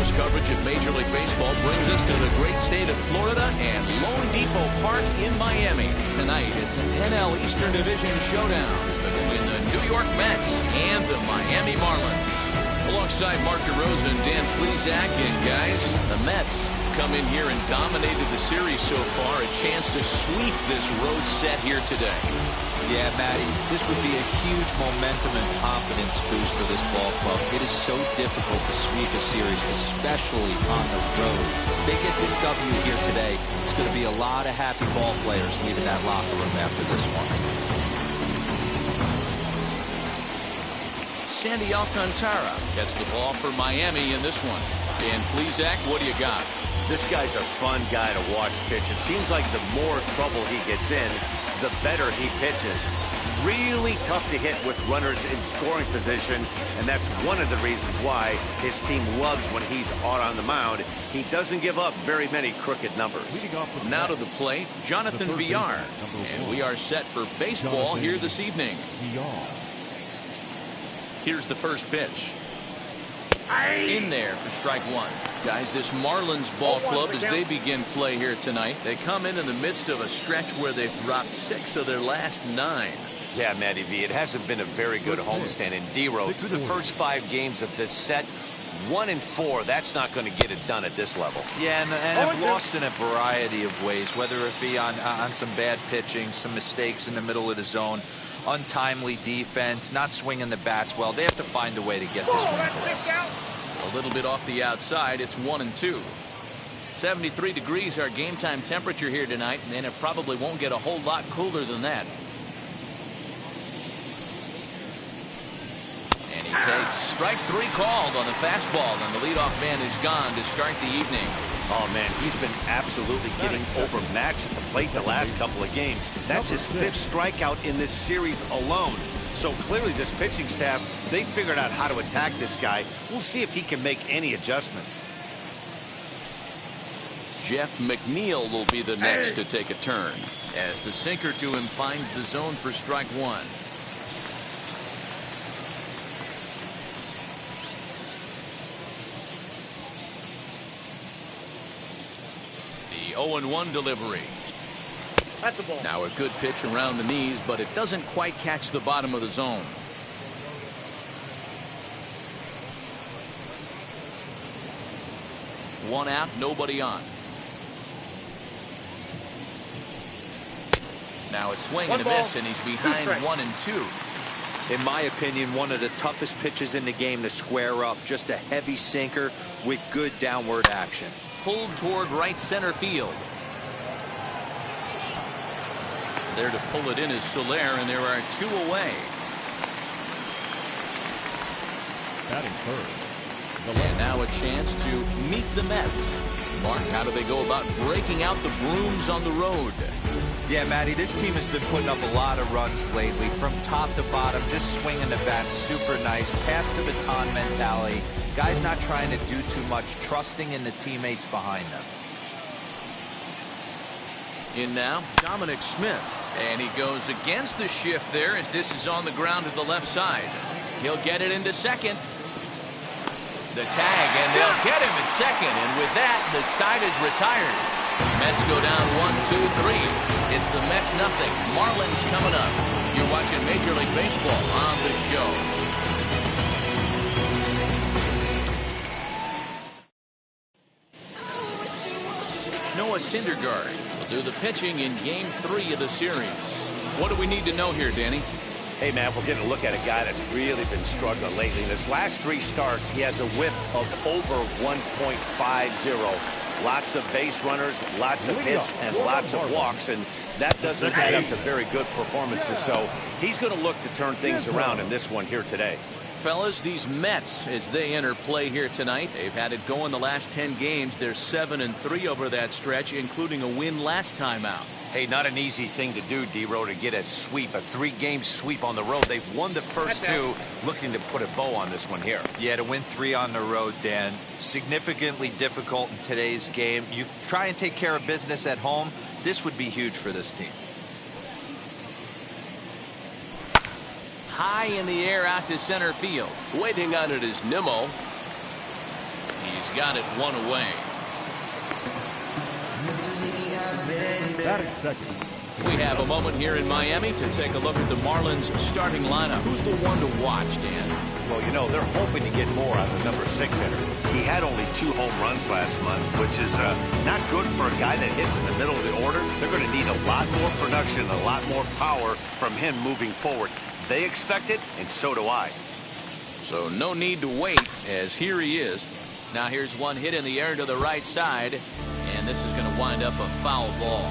close coverage of Major League Baseball brings us to the great state of Florida and Lone Depot Park in Miami. Tonight, it's an NL Eastern Division showdown between the New York Mets and the Miami Marlins. Alongside Mark DeRosa and Dan Plesac, and guys, the Mets come in here and dominated the series so far. A chance to sweep this road set here today. Yeah, Matty, this would be a huge momentum and confidence boost for this ball club. It is so difficult to sweep a series, especially on the road. If they get this W here today, it's going to be a lot of happy ball players leaving that locker room after this one. Sandy Alcantara gets the ball for Miami in this one. Dan Plesac, what do you got? This guy's a fun guy to watch pitch. It seems like the more trouble he gets in, the better he pitches. Really tough to hit with runners in scoring position, and that's one of the reasons why his team loves when he's out on the mound. He doesn't give up very many crooked numbers. Now to the plate, Jonathan Villar. And we are set for baseball here this evening. Here's the first pitch. In there for strike one. Guys, this Marlins ball club, as they begin play here tonight, they come in the midst of a stretch where they've dropped 6 of their last 9. Yeah, Matty V, it hasn't been a very good homestand. In D-Row, through the first 5 games of this set, 1 and 4, that's not going to get it done at this level. Yeah, and have lost in a variety of ways, whether it be on some bad pitching, some mistakes in the middle of the zone, untimely defense, not swinging the bats well. They have to find a way to get this one today. A little bit off the outside. It's 1-2. 73 degrees our game time temperature here tonight, and it probably won't get a whole lot cooler than that. And he takes strike 3 called on the fastball, and the leadoff man is gone to start the evening. Oh, man, he's been absolutely getting overmatched at the plate the last couple of games. That's his 5th strikeout in this series alone. So clearly this pitching staff, they figured out how to attack this guy. We'll see if he can make any adjustments. Jeff McNeil will be the next to take a turn as the sinker to him finds the zone for strike 1. The 0-1 delivery. That's a ball. Now a good pitch around the knees, but it doesn't quite catch the bottom of the zone. One out, nobody on. Now it's swing and a miss, and he's behind 1-2. In my opinion, one of the toughest pitches in the game to square up. Just a heavy sinker with good downward action. Pulled toward right center field. There to pull it in is Soler, and there are 2 away. Batting third. And now a chance to meet the Mets. Mark, how do they go about breaking out the brooms on the road? Yeah, Matty, this team has been putting up a lot of runs lately, from top to bottom, just swinging the bat super nice, pass the baton mentality. Guys not trying to do too much, trusting in the teammates behind them. In now, Dominic Smith, and he goes against the shift there as this is on the ground to the left side. He'll get it into second. The tag, and they'll get him at second, and with that, the side is retired. Mets go down 1-2-3. It's the Mets nothing. Marlins coming up. You're watching Major League Baseball on the show. Noah Syndergaard will do the pitching in Game 3 of the series. What do we need to know here, Danny? Hey, man, we're getting a look at a guy that's really been struggling lately. In his last 3 starts, he has a whip of over 1.50. Lots of base runners, lots of hits, and lots of walks, and that doesn't add up to very good performances. So he's going to look to turn things around in this one here today. Fellas, these Mets, as they enter play here tonight, they've had it going the last 10 games. They're 7-3 over that stretch, including a win last time out. Hey, not an easy thing to do, D-Row, to get a sweep, a 3-game sweep on the road. They've won the first 2, looking to put a bow on this one here. Yeah, to win 3 on the road, Dan, significantly difficult in today's game. You try and take care of business at home, this would be huge for this team. High in the air out to center field. Waiting on it is Nimmo. He's He's got it one away. Batting second. We have a moment here in Miami to take a look at the Marlins starting lineup. Who's the one to watch, Dan? Well, you know, they're hoping to get more out of the number 6 hitter. He had only 2 home runs last month, which is not good for a guy that hits in the middle of the order. They're going to need a lot more production, a lot more power from him moving forward. They expect it, and so do I. So no need to wait, as here he is. Now here's one hit in the air to the right side, and this is going to wind up a foul ball.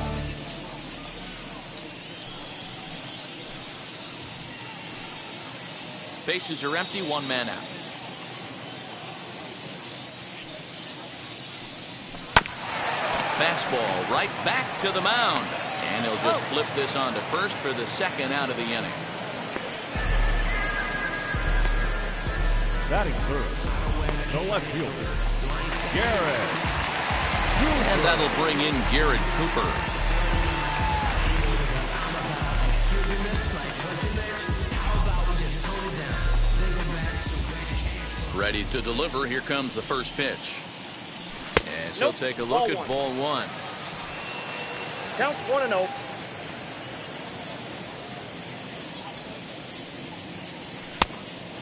Bases are empty, 1 man out. Fastball right back to the mound, and he'll just flip this on to first for the 2nd out of the inning. Batting third. The left fielder, Garrett. And that'll bring in Garrett Cooper. Ready to deliver. Here comes the first pitch. And so take a look at ball 1. Count 1-0.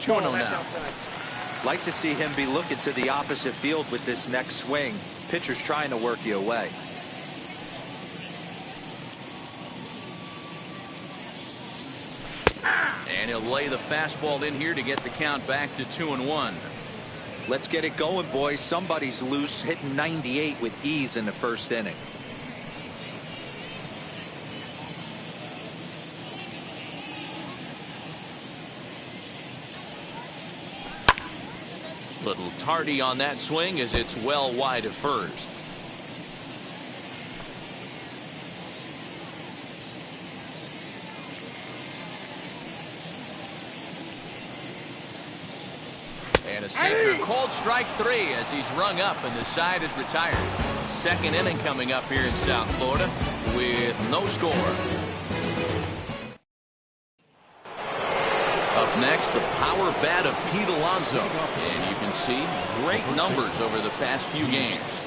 Two and 0 now. Like to see him be looking to the opposite field with this next swing. Pitcher's trying to work you away. And he'll lay the fastball in here to get the count back to 2-1. Let's get it going, boys. Somebody's loose, hitting 98 with ease in the first inning. Little tardy on that swing as it's well wide of first. And a sinker called strike 3 as he's rung up and the side is retired. 2nd inning coming up here in South Florida with no score. Up next, the power bat of Pete Alonso. And you can see great numbers over the past few games.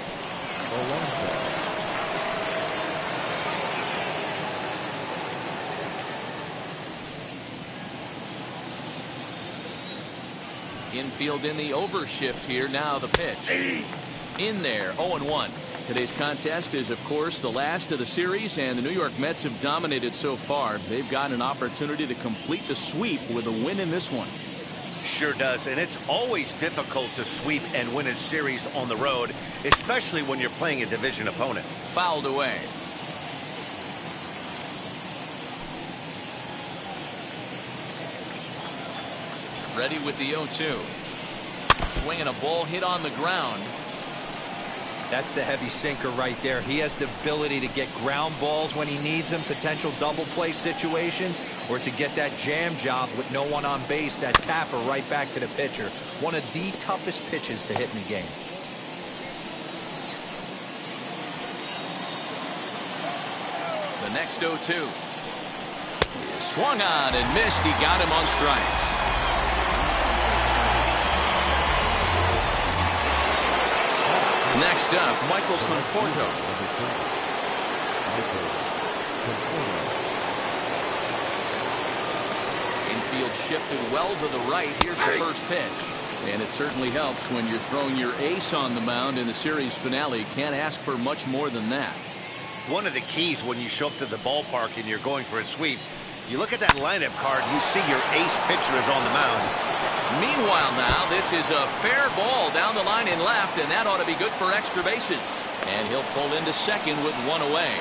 Infield in the overshift here. Now the pitch. In there, 0-1. Today's contest is, of course, the last of the series, and the New York Mets have dominated so far. They've got an opportunity to complete the sweep with a win in this one. Sure does, and it's always difficult to sweep and win a series on the road, especially when you're playing a division opponent. Fouled away. Ready with the 0-2. Swinging a ball hit on the ground. That's the heavy sinker right there. He has the ability to get ground balls when he needs them, potential double play situations, or to get that jam job with no one on base, that tapper right back to the pitcher. One of the toughest pitches to hit in the game. The next 0-2. Swung on and missed. He got him on strikes. Next up, Michael Conforto. Infield shifted well to the right. Here's the first pitch. And it certainly helps when you're throwing your ace on the mound in the series finale. Can't ask for much more than that. One of the keys when you show up to the ballpark and you're going for a sweep, you look at that lineup card, you see your ace pitcher is on the mound. Meanwhile now, this is a fair ball down the line in left, and that ought to be good for extra bases. And he'll pull into second with 1 away.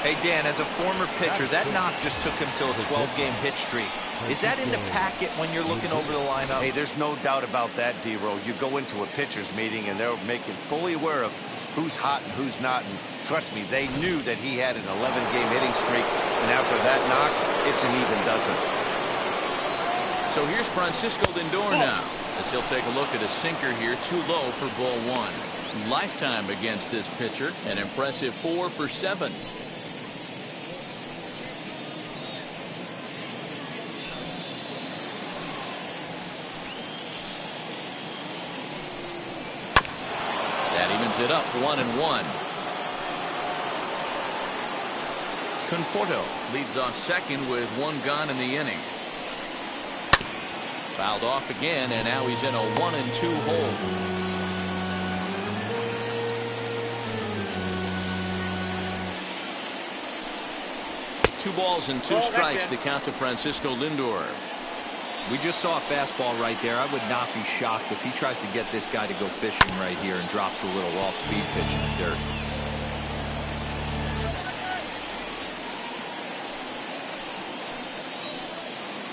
Hey, Dan, as a former pitcher, that knock just took him to a 12-game hit streak. Is that in the packet when you're looking over the lineup? Hey, there's no doubt about that, D-Row. You go into a pitcher's meeting, and they're making fully aware of who's hot and who's not. And trust me, they knew that he had an 11-game hitting streak. And after that knock, it's an even dozen. So here's Francisco Lindor now, as he'll take a look at a sinker here, too low for ball 1. Lifetime against this pitcher, an impressive 4 for 7. it up 1-1. Conforto leads off second with 1 gone in the inning. Fouled off again, and now he's in a 1-2 hole. Two balls and 2 strikes to count to Francisco Lindor. We just saw a fastball right there. I would not be shocked if he tries to get this guy to go fishing right here and drops a little off-speed pitch in the dirt.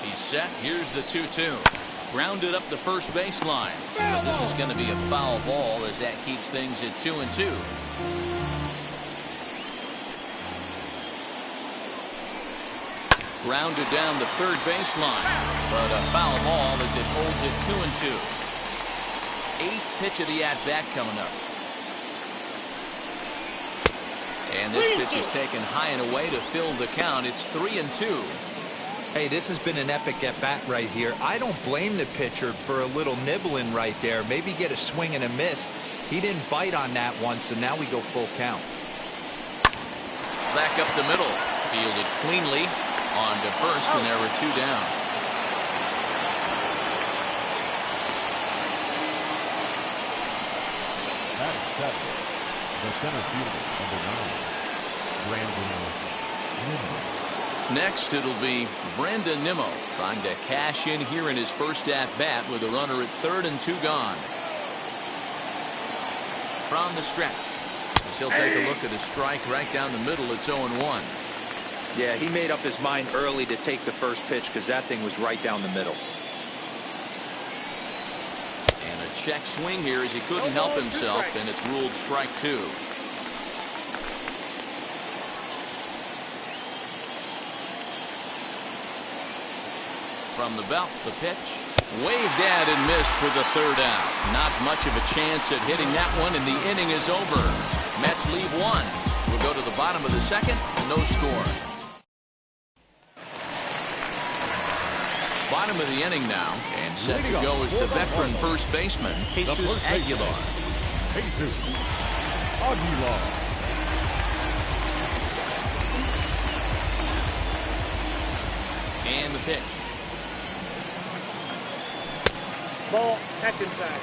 He's set. Here's the 2-2. Grounded up the first baseline. Well, this is going to be a foul ball as that keeps things at 2-2. Grounded down the third baseline, but a foul ball as it holds it 2-2. 8th pitch of the at-bat coming up. And this pitch is taken high and away to fill the count. It's 3-2. Hey, this has been an epic at-bat right here. I don't blame the pitcher for a little nibbling right there. Maybe get a swing and a miss. He didn't bite on that one, so now we go full count. Back up the middle. Fielded cleanly. On to first, and there were 2 down. That is 7. The center fielder, number 9, Brandon Nimmo. Next, it'll be Brandon Nimmo trying to cash in here in his first at-bat with a runner at third and 2 gone. From the stretch, as he'll take a look at a strike right down the middle. It's 0-1. Yeah, he made up his mind early to take the first pitch because that thing was right down the middle. And a check swing here as he couldn't help himself, and it's ruled strike 2. From the belt, the pitch. Waved at and missed for the 3rd out. Not much of a chance at hitting that one, and the inning is over. Mets leave 1. We'll go to the bottom of the 2nd, no score. Bottom of the inning now, and set to go is the veteran first baseman, Jesus Aguilar. Jesus Aguilar. And the pitch. Ball, back inside.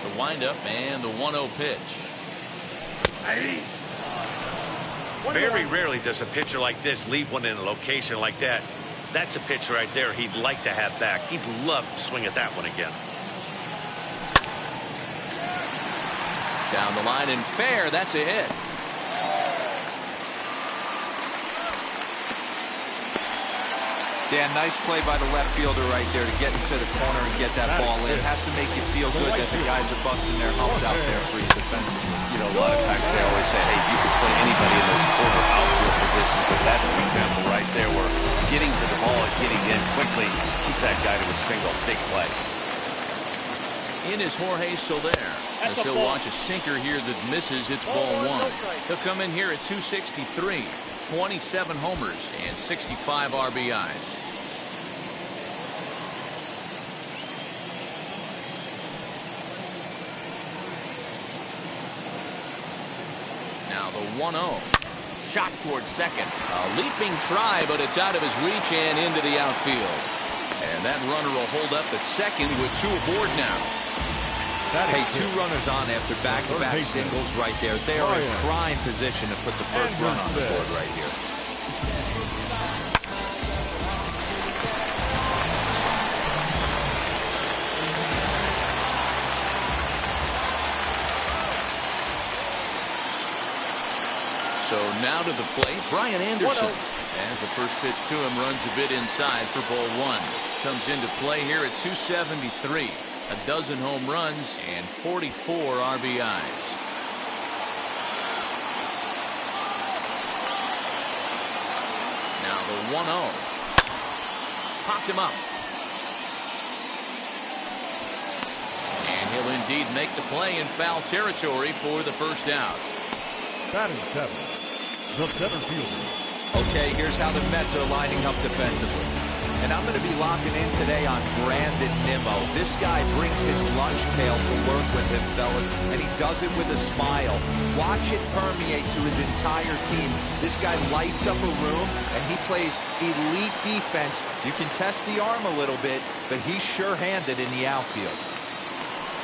The windup and the 1-0 pitch. Very rarely does a pitcher like this leave one in a location like that. That's a pitch right there he'd like to have back. He'd love to swing at that one again. Down the line and fair. That's a hit. Dan, nice play by the left fielder right there to get into the corner and get that ball in. Has to make you feel good that the guys are busting their humps out there for you defensively. You know, a lot of times they always say, hey, you could play anybody in those corner outfield positions, but that's an example right there where getting to the ball and getting in quickly, keep that guy to a single. Big play. In is Jorge Soler. As he'll launch a sinker here that misses. It's ball 1. He'll come in here at 263. 27 homers and 65 RBIs. Now the 1-0. Shot towards second. A leaping try, but it's out of his reach and into the outfield. And that runner will hold up at second with 2 aboard now. Hey, 2 runners on after back-to-back singles right there. They are in prime position to put the first run on the board right here. So now to the plate, Brian Anderson. As the first pitch to him runs a bit inside for ball 1. Comes into play here at 273. A dozen home runs and 44 RBIs. Now the 1-0. Popped him up. And he'll indeed make the play in foul territory for the first out. Batting 7, the center fielder. Okay, here's how the Mets are lining up defensively. And I'm going to be locking in today on Brandon Nimmo. This guy brings his lunch pail to work with him, fellas, and he does it with a smile. Watch it permeate to his entire team. This guy lights up a room, and he plays elite defense. You can test the arm a little bit, but he's sure-handed in the outfield.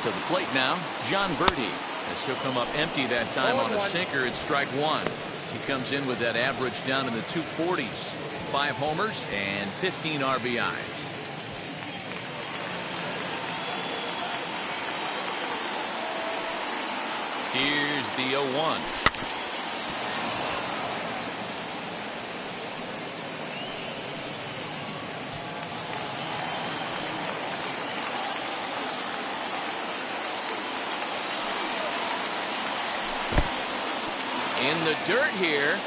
To the plate now, John Birdie. As he'll come up empty that time on a sinker at strike one. He comes in with that average down in the 240s. 5 homers and 15 RBIs. Here's the 0-1. In the dirt here.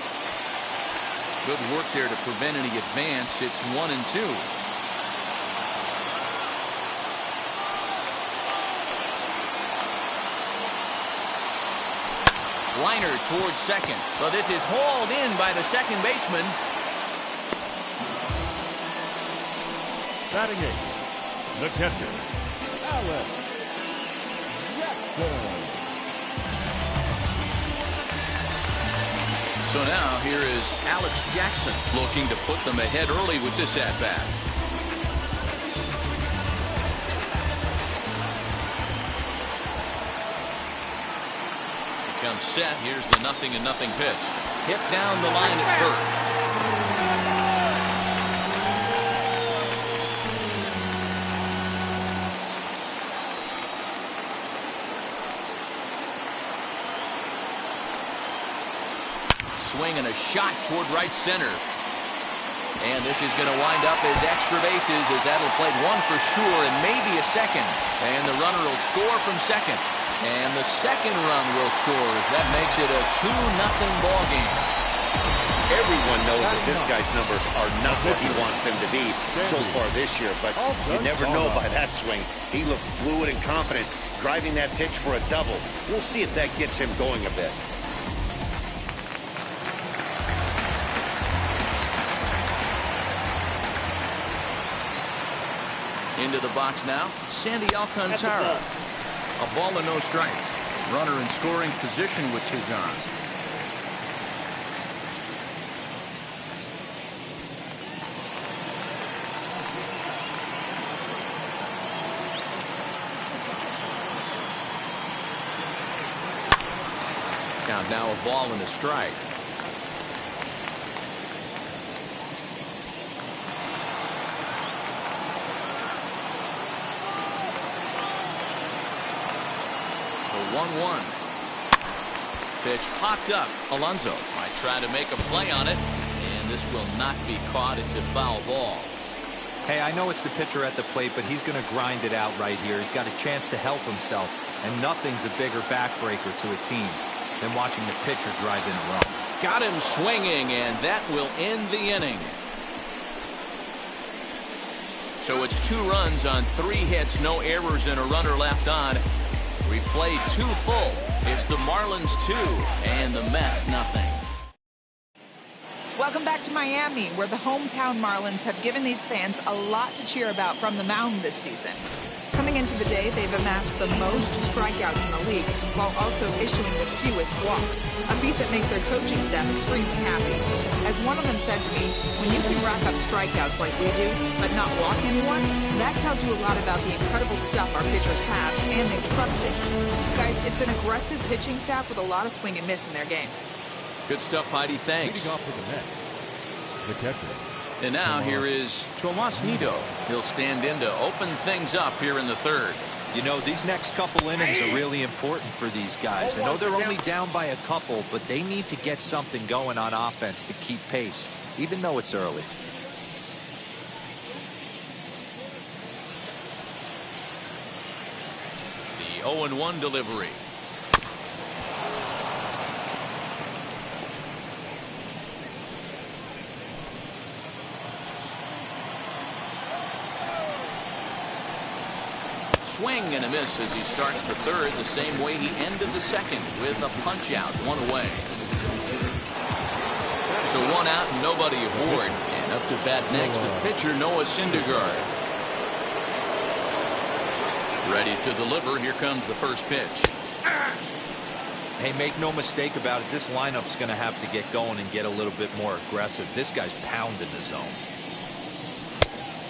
Good work there to prevent any advance. It's 1-2. Liner towards second. Well, this is hauled in by the second baseman. Batting 8, the catcher, Alex Jackson. So now here is Alex Jackson looking to put them ahead early with this at-bat. He comes set. Here's the 0-0 pitch. Hit down the line at first. Swing and a shot toward right center. And this is going to wind up as extra bases, as that'll play one for sure and maybe a second. And the runner will score from second. And the second run will score as that makes it a 2-0 ball game. Everyone knows that this guy's numbers are not what he wants them to be so far this year, but you never know by that swing. He looked fluid and confident, driving that pitch for a double. We'll see if that gets him going a bit. Into the box now, Sandy Alcantara. A ball and no strikes. Runner in scoring position with 2 gone. Count now, a ball and a strike. The 1-1. Pitch popped up. Alonso might try to make a play on it, and this will not be caught. It's a foul ball. Hey, I know it's the pitcher at the plate, but he's going to grind it out right here. He's got a chance to help himself, and nothing's a bigger backbreaker to a team than watching the pitcher drive in a run. Got him swinging, and that will end the inning. So it's 2 runs on 3 hits, no errors, and a runner left on. We played 2 full. It's the Marlins 2 and the Mets nothing. Welcome back to Miami, where the hometown Marlins have given these fans a lot to cheer about from the mound this season. Coming into the day, they've amassed the most strikeouts in the league, while also issuing the fewest walks, a feat that makes their coaching staff extremely happy. As one of them said to me, when you can rack up strikeouts like we do, but not walk anyone, that tells you a lot about the incredible stuff our pitchers have, and they trust it. Guys, it's an aggressive pitching staff with a lot of swing and miss in their game. Good stuff, Heidi. Thanks. Leading off for the Mets, the catcher. And now here is Tomas Nido. He'll stand in to open things up here in the 3rd. You know, these next couple innings are really important for these guys. I know they're only down by a couple, but they need to get something going on offense to keep pace, even though it's early. The 0-1 delivery. Swing and a miss as he starts the 3rd the same way he ended the 2nd with a punch out, 1 away. So 1 out and nobody aboard. And up to bat next, the pitcher, Noah Syndergaard. Ready to deliver. Here comes the first pitch. Hey, make no mistake about it. This lineup's going to have to get going and get a little bit more aggressive. This guy's pounding the zone.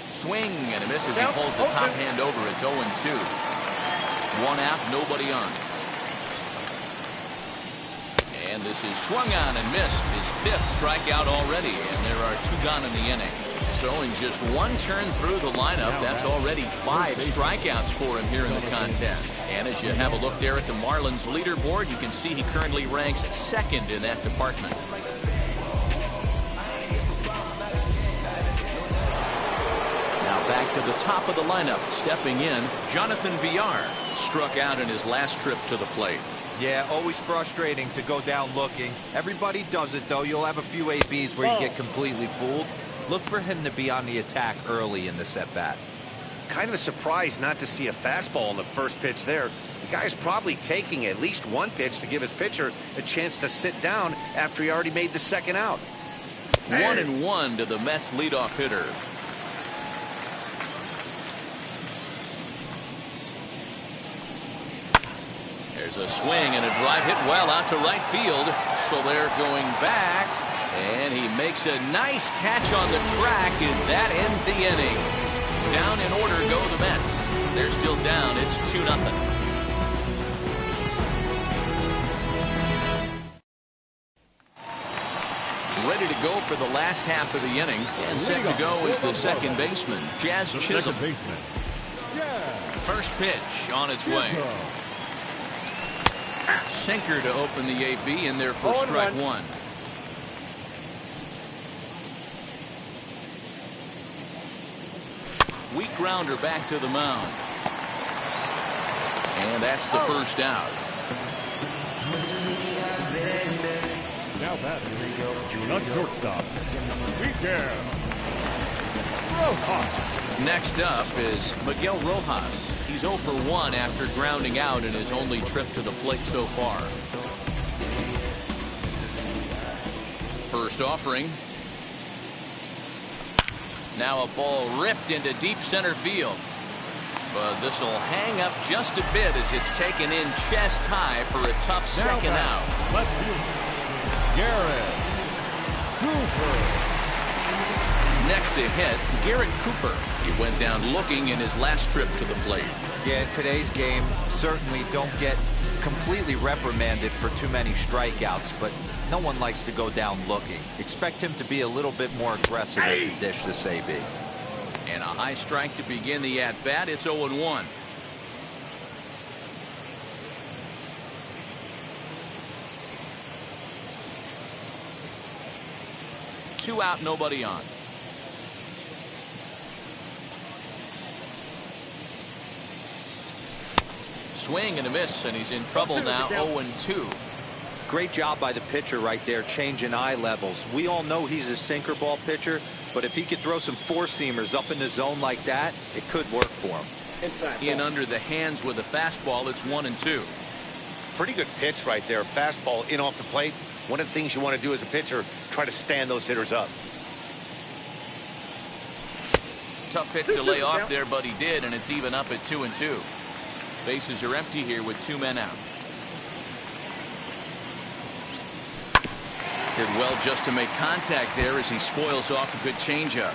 Swing and a miss as he pulls the top hand over. It's 0-2. 1 out, nobody on. And this is swung on and missed. His 5th strikeout already, and there are 2 gone in the inning. So in just 1 turn through the lineup, that's already 5 strikeouts for him here in the contest. And as you have a look there at the Marlins leaderboard, you can see he currently ranks 2nd in that department. Now back to the top of the lineup. Stepping in, Jonathan Villar struck out in his last trip to the plate. Yeah, always frustrating to go down looking. Everybody does it, though. You'll have a few ABs where you get completely fooled. Look for him to be on the attack early in this at-bat. Kind of a surprise not to see a fastball on the first pitch there. The guy's probably taking at least 1 pitch to give his pitcher a chance to sit down after he already made the 2nd out. 1-1 to the Mets leadoff hitter. There's a swing and a drive hit well out to right field. Soler going back. And he makes a nice catch on the track as that ends the inning. Down in order go the Mets. They're still down. It's 2-0. Ready to go for the last half of the inning. And set to go is the second baseman, Jazz Chisholm. First pitch on its way. Sinker to open the AB, and there for strike 1. Weak grounder back to the mound. And that's the first out. Now batting, not shortstop, Miguel Rojas. Next up is Miguel Rojas. He's 0 for 1 after grounding out in his only trip to the plate so far. First offering. Now a ball ripped into deep center field. But this will hang up just a bit as it's taken in chest high for a tough second out. Left fielder, Garrett Cooper. Next to hit, Garrett Cooper. He went down looking in his last trip to the plate. Yeah, in today's game, certainly don't get completely reprimanded for too many strikeouts, but no one likes to go down looking. Expect him to be a little bit more aggressive at the dish this AB. And a high strike to begin the at-bat. It's 0-1. Two out, nobody on. Swing and a miss, and he's in trouble now. 0-2. Great job by the pitcher right there, changing eye levels. We all know he's a sinker ball pitcher, but if he could throw some four-seamers up in the zone like that, it could work for him. In under the hands with a fastball. It's 1-2. Pretty good pitch right there. Fastball in off the plate. One of the things you want to do as a pitcher, try to stand those hitters up. Tough pitch to lay off there, but he did, and it's even up at 2-2. Bases are empty here with 2 men out. Did well just to make contact there as he spoils off a good changeup.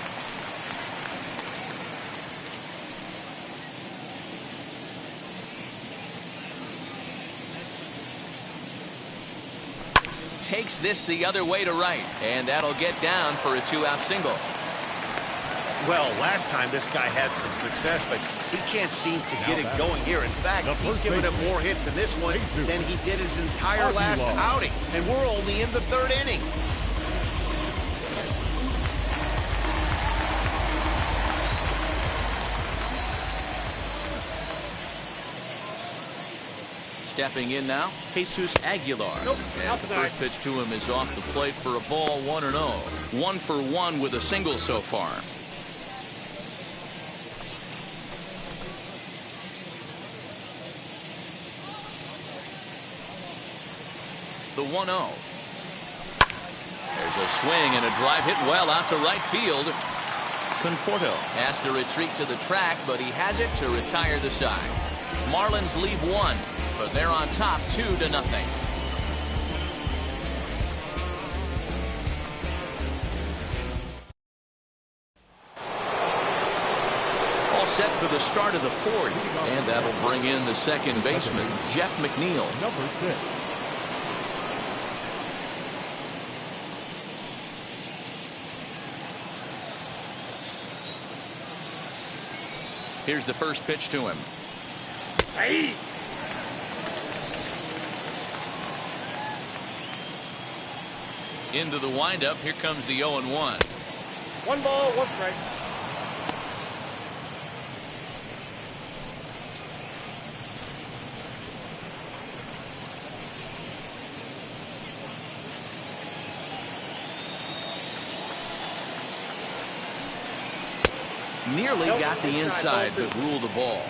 Takes this the other way to right, and that'll get down for a 2-out single. Well, last time this guy had some success, but he can't seem to get it going here. In fact, he's given up more hits in this one than he did his entire last outing. And we're only in the 3rd inning. Stepping in now, Jesus Aguilar. As the first pitch to him is off the plate for a ball, 1-0. 1 for 1 with a single so far. The 1-0. There's a swing and a drive hit well out to right field. Conforto has to retreat to the track, but he has it to retire the side. Marlins leave one, but they're on top 2-0. All set for the start of the fourth, and that'll bring in the second baseman, Jeff McNeil. Number 6. Here's the first pitch to him. Hey. Into the windup. Here comes the 0-1. 1 ball, 1 strike. Nearly got the inside, but ruled the ball.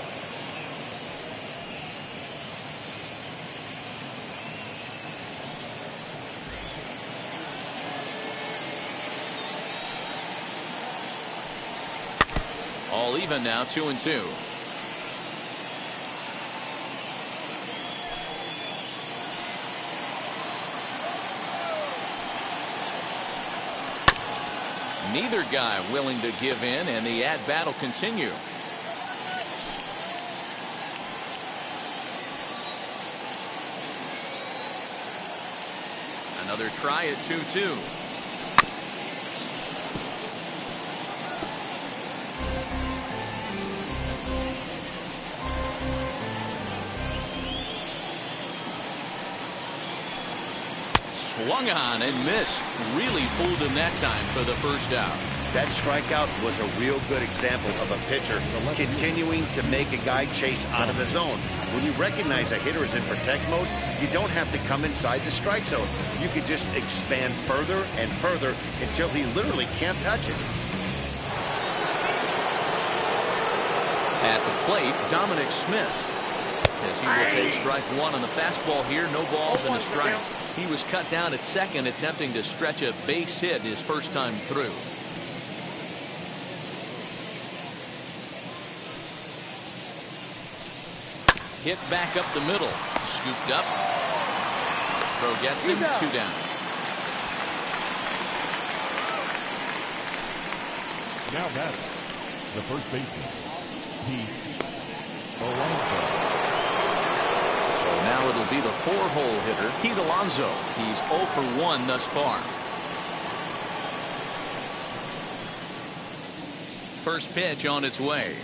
All even now, 2-2. Neither guy willing to give in, and the at-bat will continue. Another try at 2-2. Swung on and missed. Really fooled him that time for the first out. That strikeout was a real good example of a pitcher continuing to make a guy chase out of the zone. When you recognize a hitter is in protect mode, you don't have to come inside the strike zone. You can just expand further and further until he literally can't touch it. At the plate, Dominic Smith, as he will take strike one on the fastball here. No balls and a strike. He was cut down at second, attempting to stretch a base hit his first time through. Hit back up the middle. Scooped up. Throw gets him. 2 down. Now batting, the first baseman, Pete Alonso. So now it'll be the 4-hole hitter, Pete Alonso. He's 0 for 1 thus far. First pitch on its way.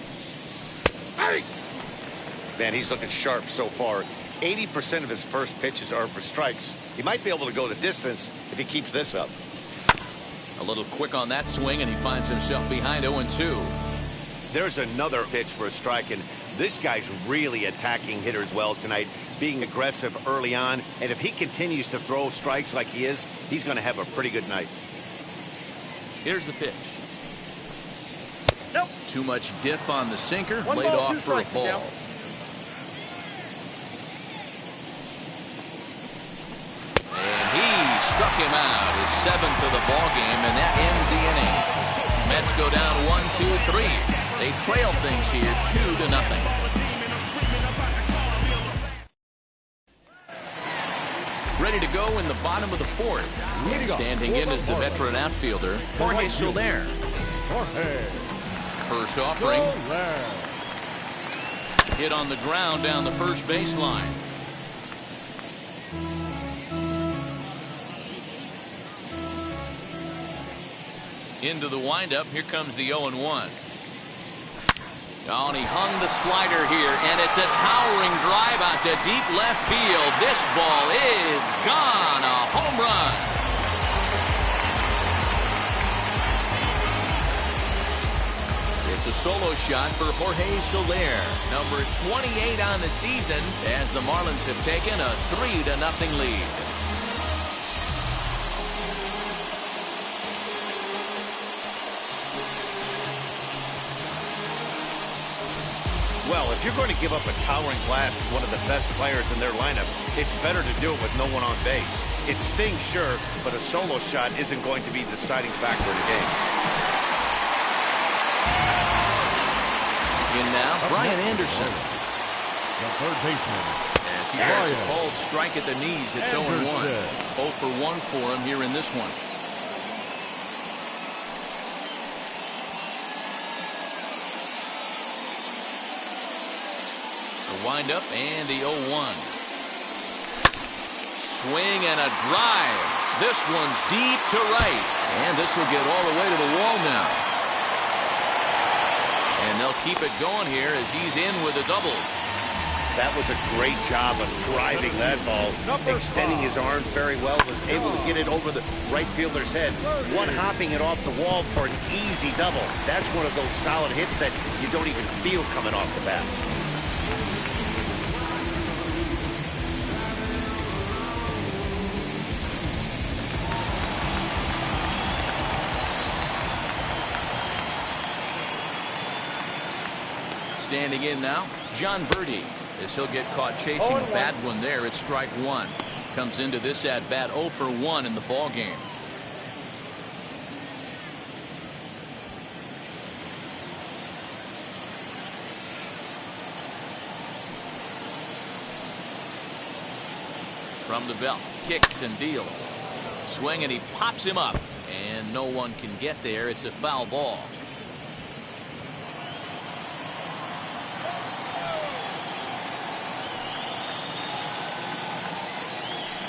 Man, he's looking sharp so far. 80% of his first pitches are for strikes. He might be able to go the distance if he keeps this up. A little quick on that swing, and he finds himself behind 0-2. There's another pitch for a strike, and this guy's really attacking hitters well tonight, being aggressive early on. And if he continues to throw strikes like he is, he's going to have a pretty good night. Here's the pitch. Nope. Too much dip on the sinker. 1 Laid ball, off 2 for a strikes, ball. down. And he struck him out, his 7th of the ball game, and that ends the inning. Mets go down 1-2-3. They trail things here 2-0. Ready to go in the bottom of the fourth. Standing in is the veteran outfielder, Jorge Soler. First offering. Hit on the ground down the first baseline. Into the windup. Here comes the 0-1. Oh, and he hung the slider here, and it's a towering drive out to deep left field. This ball is gone. A home run. It's a solo shot for Jorge Soler, number 28 on the season, as the Marlins have taken a 3-0 lead. Well, if you're going to give up a towering blast to one of the best players in their lineup, it's better to do it with no one on base. It stings, sure, but a solo shot isn't going to be the deciding factor in the game. In now, Brian Anderson. The third baseman. As he takes a cold strike at the knees, it's 0-1. 0 for 1 for him here in this one. The windup and the 0-1. Swing and a drive. This one's deep to right. And this will get all the way to the wall now. And they'll keep it going here as he's in with a double. That was a great job of driving that ball, extending his arms very well, was able to get it over the right fielder's head. One hopping it off the wall for an easy double. That's one of those solid hits that you don't even feel coming off the bat. Standing in now, John Birdie, as he'll get caught chasing a bad one there. It's strike one. Comes into this at bat 0 for 1 in the ball game. From the belt, kicks and deals. Swing and he pops him up, and no one can get there. It's a foul ball.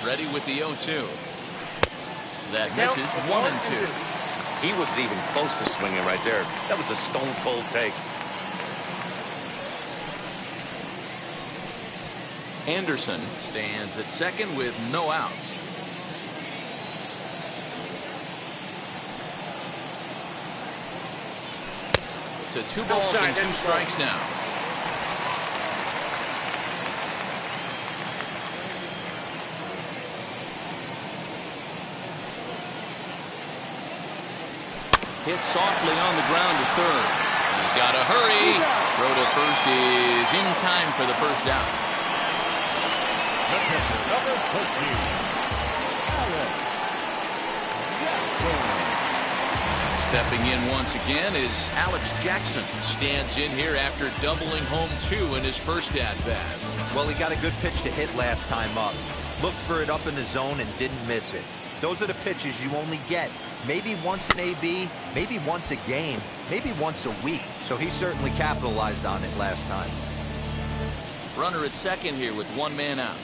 Ready with the 0-2. That misses 1-2. He wasn't even close to swinging right there. That was a stone cold take. Anderson stands at second with no outs. To 2 balls and 2 strikes now. Hit softly on the ground to third. He's got to hurry. Throw to first is in time for the first out. Number 13. Stepping in once again is Alex Jackson. Stands in here after doubling home 2 in his first at-bat. Well, he got a good pitch to hit last time up. Looked for it up in the zone and didn't miss it. Those are the pitches you only get maybe once an AB, maybe once a game, maybe once a week. So he certainly capitalized on it last time. Runner at second here with 1 man out.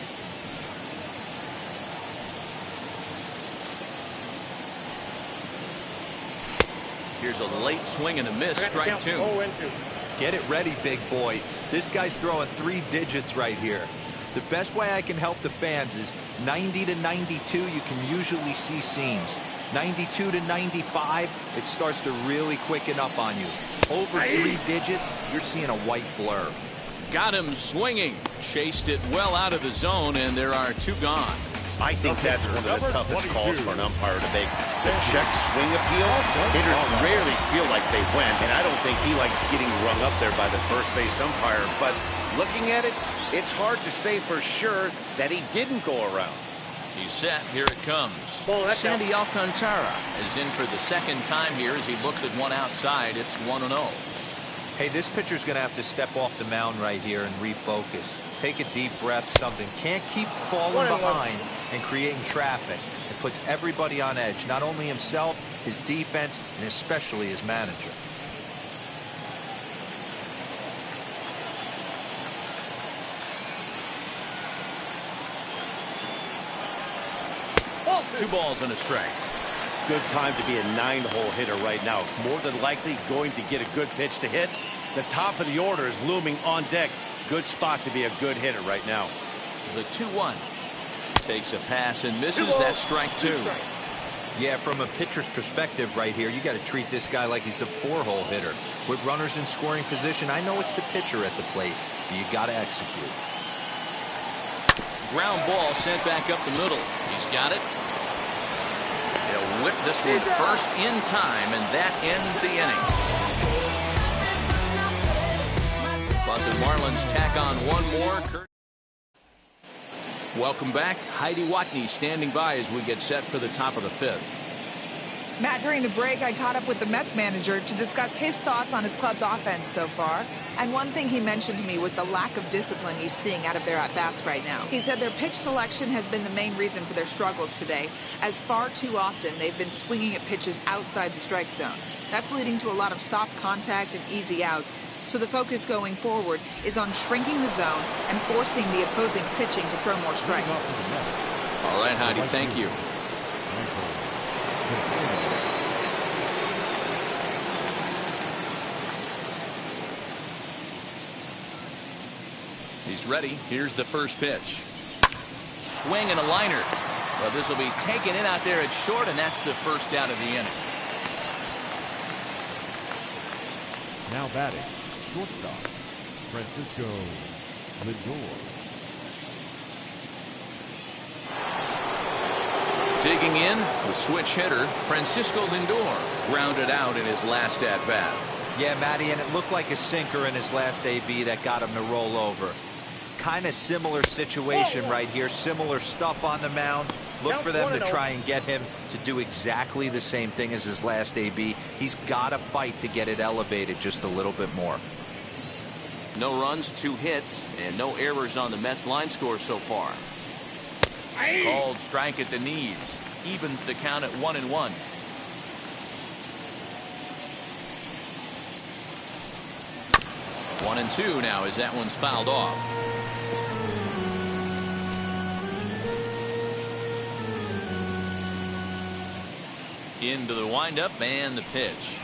Here's a late swing and a miss, strike 2. Get it ready, big boy. This guy's throwing 3 digits right here. The best way I can help the fans is 90 to 92, you can usually see seams. 92 to 95, it starts to really quicken up on you. Over 3 digits, you're seeing a white blur. Got him swinging. Chased it well out of the zone, and there are 2 gone. I think that's one of the toughest calls for an umpire to make. The check swing appeal, hitters rarely feel like they went, and I don't think he likes getting rung up there by the first base umpire. But looking at it, it's hard to say for sure that he didn't go around. He's set. Here it comes. Sandy Alcantara is in for the second time here as he looks at one outside. It's 1-0. Hey, this pitcher's going to have to step off the mound right here and refocus. Take a deep breath, something. Can't keep falling behind and creating traffic. It puts everybody on edge, not only himself, his defense, and especially his manager. Two balls and a strike. Good time to be a 9-hole hitter right now. More than likely going to get a good pitch to hit. The top of the order is looming on deck. Good spot to be a good hitter right now. The 2-1. Takes a pass and misses. That strike 2. Yeah, from a pitcher's perspective right here, you got to treat this guy like he's the 4-hole hitter. With runners in scoring position, I know it's the pitcher at the plate, but you got to execute. Ground ball sent back up the middle. He's got it. They'll whip this one first in time, and that ends the inning. But The Marlins tack on one more. Welcome back. Heidi Watney standing by as we get set for the top of the fifth. Matt, during the break, I caught up with the Mets manager to discuss his thoughts on his club's offense so far. And one thing he mentioned to me was the lack of discipline he's seeing out of their at-bats right now. He said their pitch selection has been the main reason for their struggles today, as far too often they've been swinging at pitches outside the strike zone. That's leading to a lot of soft contact and easy outs. So the focus going forward is on shrinking the zone and forcing the opposing pitching to throw more strikes. All right, Heidi, thank you. He's ready. Here's the first pitch. Swing and a liner. Well, this will be taken in out there at short, and that's the first out of the inning. Now batting, shortstop, Francisco Lindor. Digging in, the switch hitter, Francisco Lindor, grounded out in his last at-bat. Yeah, Matty, and it looked like a sinker in his last AB that got him to roll over. Kind of similar situation right here. Similar stuff on the mound. Look for them to try and get him to do exactly the same thing as his last AB. He's got to fight to get it elevated just a little bit more. No runs, 2 hits, and no errors on the Mets line score so far. Called strike at the knees. Evens the count at 1-1. One and two now as that one's fouled off. Into the windup and the pitch.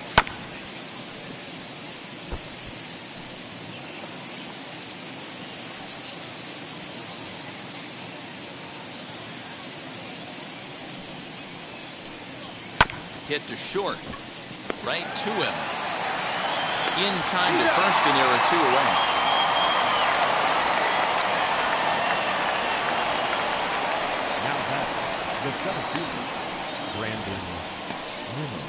Hit to short. Right to him. In time to first, and there are 2 away. Now back, the center fielder, Brandon Nimmo.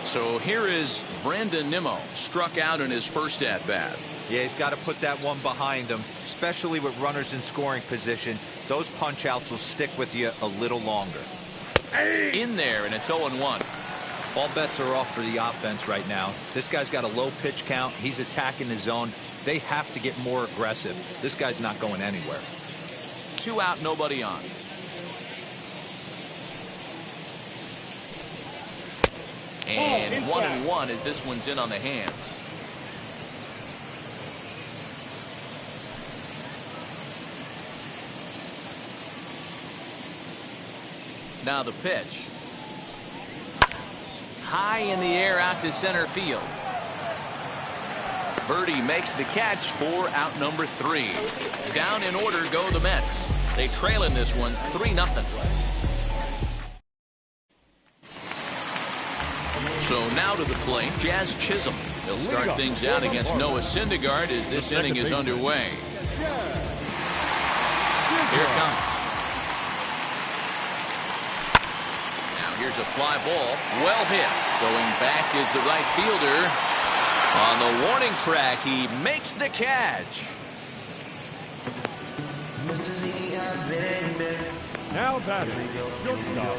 So here is Brandon Nimmo, struck out in his first at-bat. Yeah, he's got to put that one behind him, especially with runners in scoring position. Those punch-outs will stick with you a little longer. In there, and it's 0-1. All bets are off for the offense right now. This guy's got a low pitch count. He's attacking the zone. They have to get more aggressive. This guy's not going anywhere. 2 out, nobody on. And 1-1 as this one's in on the hands. Now the pitch. High in the air out to center field. Birdie makes the catch for out number 3. Down in order go the Mets. They trail in this one 3-0. So now to the plate, Jazz Chisholm. He'll start things out against Noah Syndergaard as this inning is underway. Here it comes. Here's a fly ball, well hit. Going back is the right fielder. On the warning track, he makes the catch. Now batting, shortstop,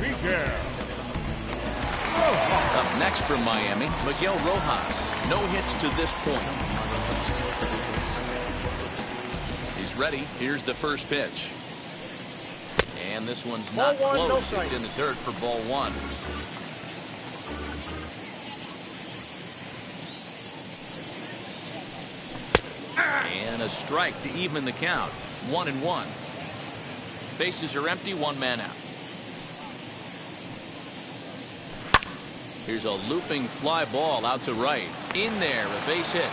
Miguel. Up next from Miami, Miguel Rojas. No hits to this point. He's ready. Here's the first pitch. And this one's not close. It's in the dirt for ball 1. And a strike to even the count. 1-1. Bases are empty, 1 man out. Here's a looping fly ball out to right. In there, a base hit.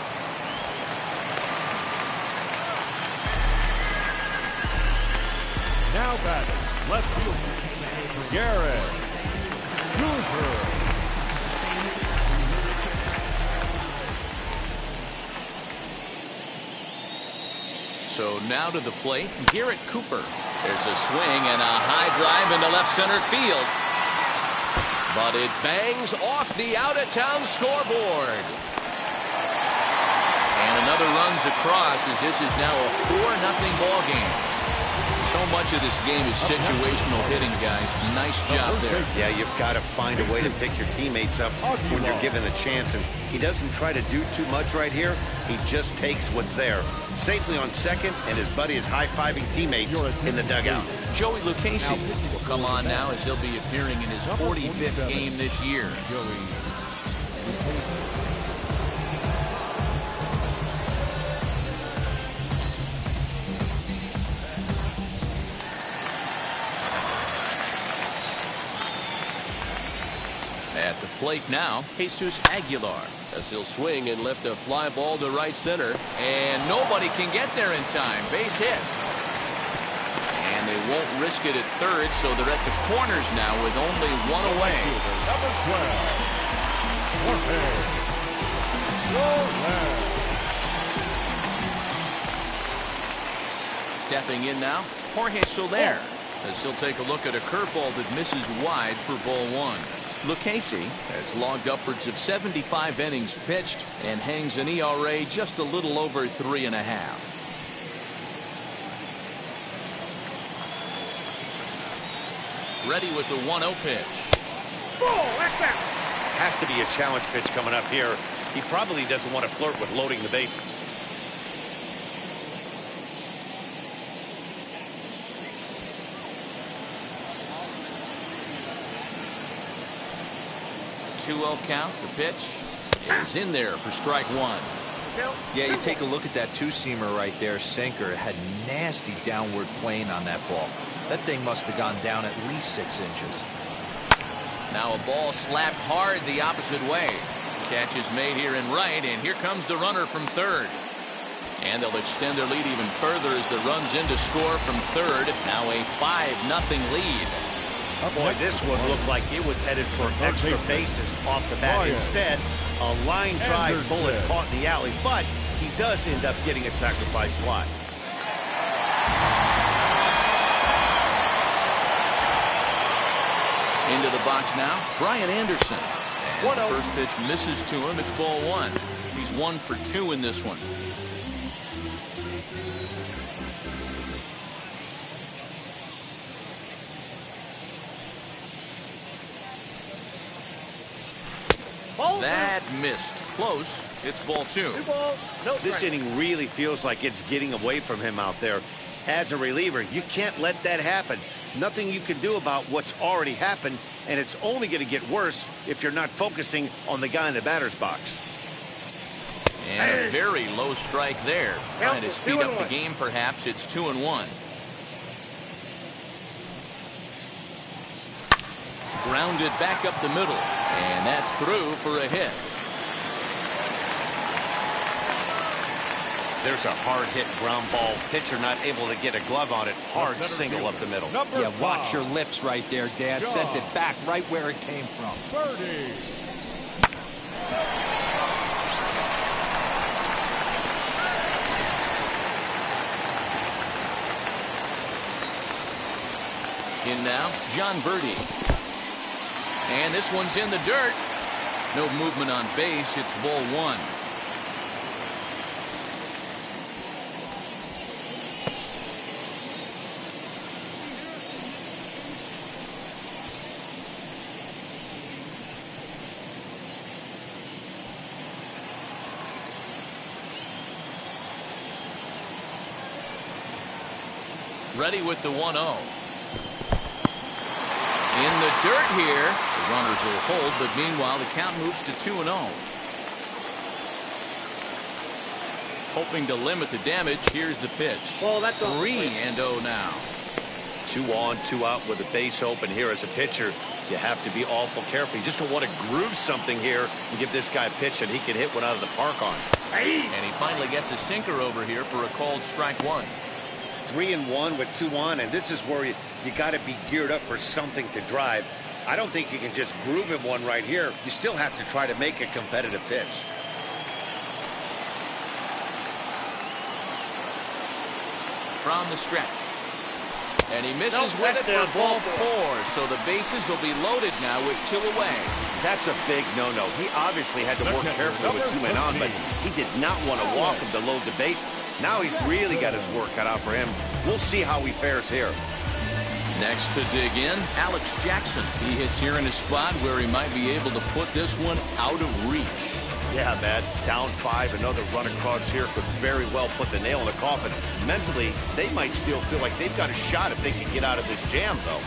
Now batting, left fielder, Garrett Cooper. So now to the plate, Garrett Cooper. There's a swing and a high drive into left center field. But it bangs off the out-of-town scoreboard. comes across as this is now a 4-0 ball game. So much of this game is situational hitting, guys. Nice job there. Yeah, you've got to find a way to pick your teammates up when you're given the chance, and he doesn't try to do too much right here. He just takes what's there. Safely on second, and his buddy is high-fiving teammates in the dugout. Joey Lucchese will come on now as he'll be appearing in his 45th game this year. At the plate now, Jesus Aguilar, as he'll swing and lift a fly ball to right center, and nobody can get there in time. Base hit. And they won't risk it at third, so they're at the corners now with only one away. Number 12, Jorge. Stepping in now, Jorge Soler, as he'll take a look at a curveball that misses wide for ball one. Lucchese has logged upwards of 75 innings pitched and hangs an ERA just a little over 3.5. Ready with the 1-0 pitch. Oh, that's out. Has to be a challenge pitch coming up here. He probably doesn't want to flirt with loading the bases. Two-0 count. The pitch is in there for strike one. Yeah, you take a look at that two-seamer right there, sinker. It had nasty downward plane on that ball. That thing must have gone down at least 6 inches. Now a ball slapped hard the opposite way. Catch is made here in right, and here comes the runner from third. And they'll extend their lead even further as the run's in to score from third. Now a 5-0 lead. Boy, this one looked like it was headed for extra bases off the bat. Instead, a line drive bullet caught in the alley, but he does end up getting a sacrifice fly. Into the box now, Brian Anderson. As the first pitch misses to him, it's ball one. He's 1 for 2 in this one. That missed. Close. It's ball 2. This inning really feels like it's getting away from him out there. As a reliever, you can't let that happen. Nothing you can do about what's already happened, and it's only going to get worse if you're not focusing on the guy in the batter's box. And a very low strike there. Trying to speed up the game, perhaps. It's 2-1. Grounded back up the middle, and that's through for a hit. There's a hard hit ground ball. Pitcher not able to get a glove on it. Hard single up the middle. Yeah, watch your lips right there, Dad. Sent it back right where it came from. 30. In now, John Birdie. And this one's in the dirt. No movement on base. It's ball one. Ready with the 1-0. In the dirt here. The runners will hold, but meanwhile the count moves to 2-0. Hoping to limit the damage. Here's the pitch. 3-0 now. 2 on, 2 out with the base open here. As a pitcher, you have to be awful careful. You just don't want to groove something here and give this guy a pitch that he can hit one out of the park on. And he finally gets a sinker over here for a called strike one. 3-1 with 2 on, and this is where you got to be geared up for something to drive. I don't think you can just groove him one right here. You still have to try to make a competitive pitch. From the stretch. And he misses with it for ball 4. So the bases will be loaded now with 2 away. That's a big no-no. He obviously had to work carefully with 2 men on, but he did not want to walk him to load the bases. Now he's really got his work cut out for him. We'll see how he fares here. Next to dig in, Alex Jackson. He hits here in a spot where he might be able to put this one out of reach. Yeah, Matt, down 5, another run across here could very well put the nail in the coffin. Mentally, they might still feel like they've got a shot if they can get out of this jam, though.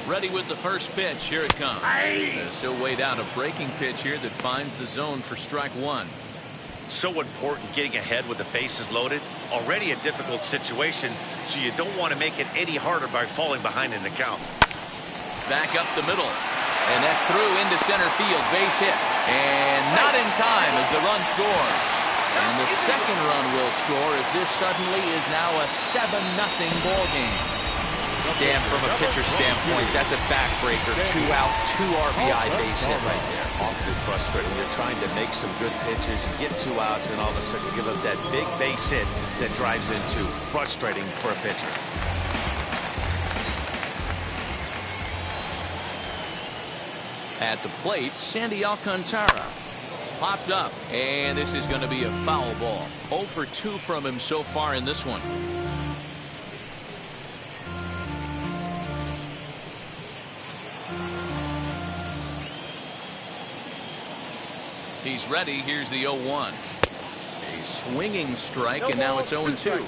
Ready with the first pitch. Here it comes. As he'll wait out a breaking pitch here that finds the zone for strike 1. So important getting ahead with the bases loaded. Already a difficult situation, so you don't want to make it any harder by falling behind in the count. Back up the middle. And that's through into center field. Base hit. And not in time as the run scores. And the second run will score as this suddenly is now a 7-0 ball game. Dan, from a pitcher's standpoint, that's a backbreaker. 2 out, 2 RBI base hit right there. Awfully frustrating. You're trying to make some good pitches, you get 2 outs, and all of a sudden you give up that big base hit that drives into frustrating for a pitcher. At the plate, Sandy Alcantara. Popped up, and this is going to be a foul ball. 0 for 2 from him so far in this one. He's ready. Here's the 0-1. A swinging strike, and now it's 0-2.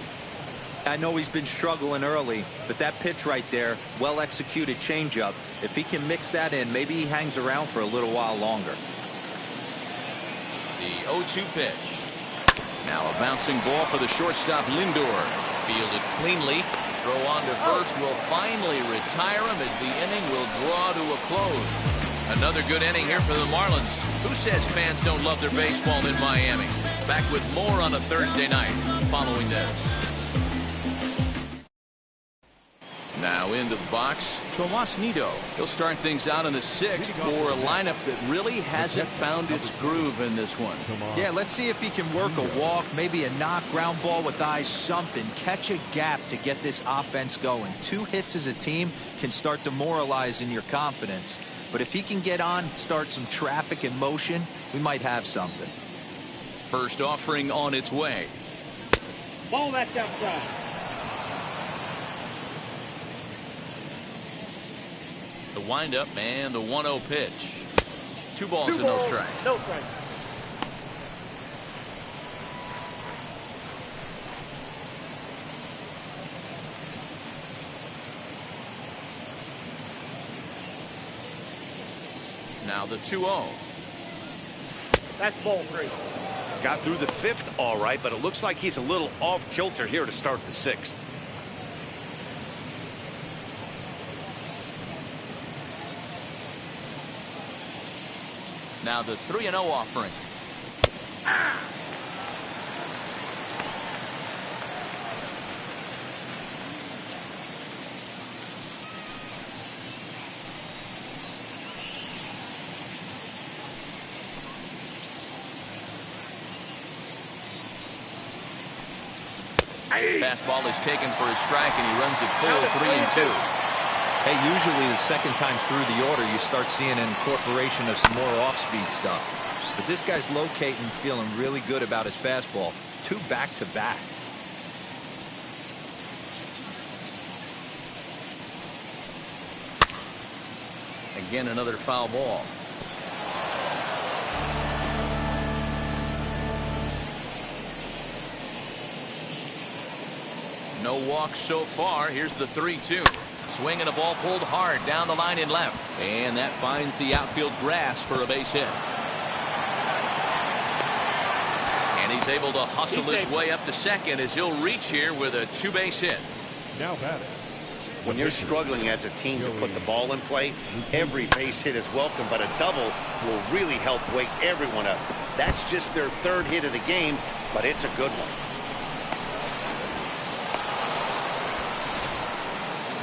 I know he's been struggling early, but that pitch right there, well-executed changeup. If he can mix that in, maybe he hangs around for a little while longer. The 0-2 pitch. Now a bouncing ball for the shortstop Lindor. Fielded cleanly. Throw on to first will finally retire him as the inning will draw to a close. Another good inning here for the Marlins. Who says fans don't love their baseball in Miami? Back with more on a Thursday night following this. Now into the box, Tomas Nido. He'll start things out in the 6th for a lineup that really hasn't found its groove in this one. Yeah, let's see if he can work a walk, maybe a knock, ground ball with eyes, something. Catch a gap to get this offense going. 2 hits as a team can start demoralizing your confidence. But if he can get on, start some traffic in motion, we might have something. First offering on its way. Ball that's outside. The windup and the 1-0 pitch. 2 balls and no strikes. No strikes. Now the 2-0. That's ball 3. Got through the 5th all right, but it looks like he's a little off kilter here to start the 6th. Now the 3-0 offering. Fastball is taken for a strike, and he runs it full 3-2. Hey, usually the second time through the order, you start seeing an incorporation of some more off-speed stuff. But this guy's locating, feeling really good about his fastball. 2 back-to-back. Again, another foul ball. No walks so far. Here's the 3-2. Swing and a ball pulled hard down the line in left. And that finds the outfield grass for a base hit. And he's able to hustle his way up to second as he'll reach here with a 2-base hit. Now batting. When you're struggling as a team to put the ball in play, every base hit is welcome, but a double will really help wake everyone up. That's just their 3rd hit of the game, but it's a good one.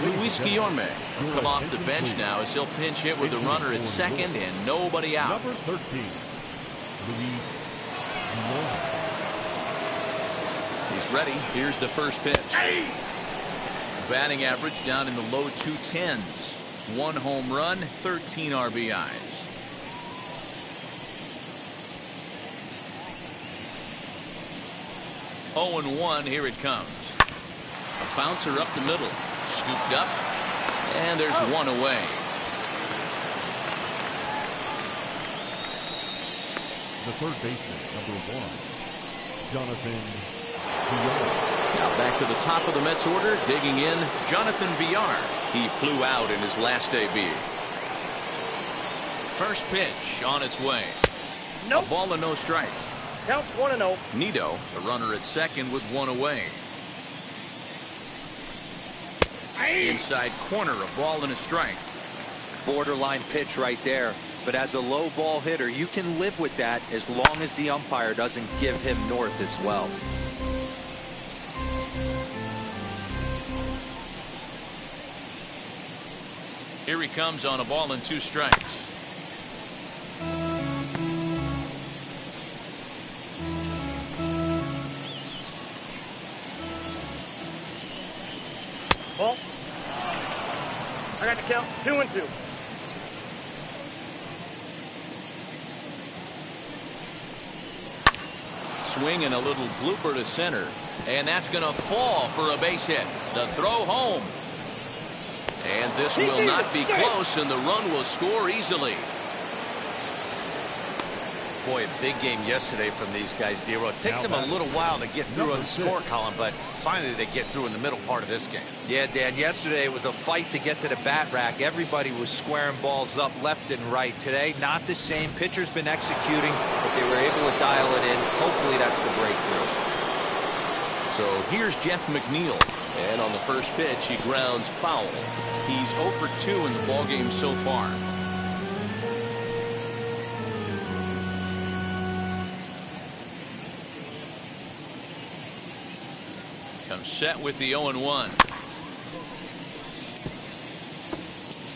Luis Guillorme will come off the bench now as he'll pinch hit with the runner at second and nobody out. Number 13, Luis Guillorme. He's ready. Here's the first pitch. Batting average down in the low 210s. 1 home run, 13 RBIs. Oh and 1, here it comes. A bouncer up the middle, scooped up, and there's one away. The third baseman, number 1, Jonathan Villar. Now back to the top of the Mets order, digging in, Jonathan Villar. He flew out in his last debut. First pitch on its way. Nope. A ball and no strikes. Counts 1-0. Nido, the runner at second with 1 away. Inside corner, a ball and a strike. Borderline pitch right there. But as a low ball hitter, you can live with that as long as the umpire doesn't give him north as well. Here he comes on a ball and 2 strikes. Ball. I got the count. 2-2. Swing and a little blooper to center. And that's going to fall for a base hit. The throw home. And this will not be close, and the run will score easily. Boy, a big game yesterday from these guys, Dero. It takes them a little while to get through on the score column, but finally they get through in the middle part of this game. Yeah, Dan, yesterday it was a fight to get to the bat rack. Everybody was squaring balls up left and right. Today, not the same. Pitcher's been executing, but they were able to dial it in. Hopefully that's the breakthrough. So here's Jeff McNeil. And on the first pitch, he grounds foul. He's 0 for 2 in the ballgame so far. Comes set with the 0-1.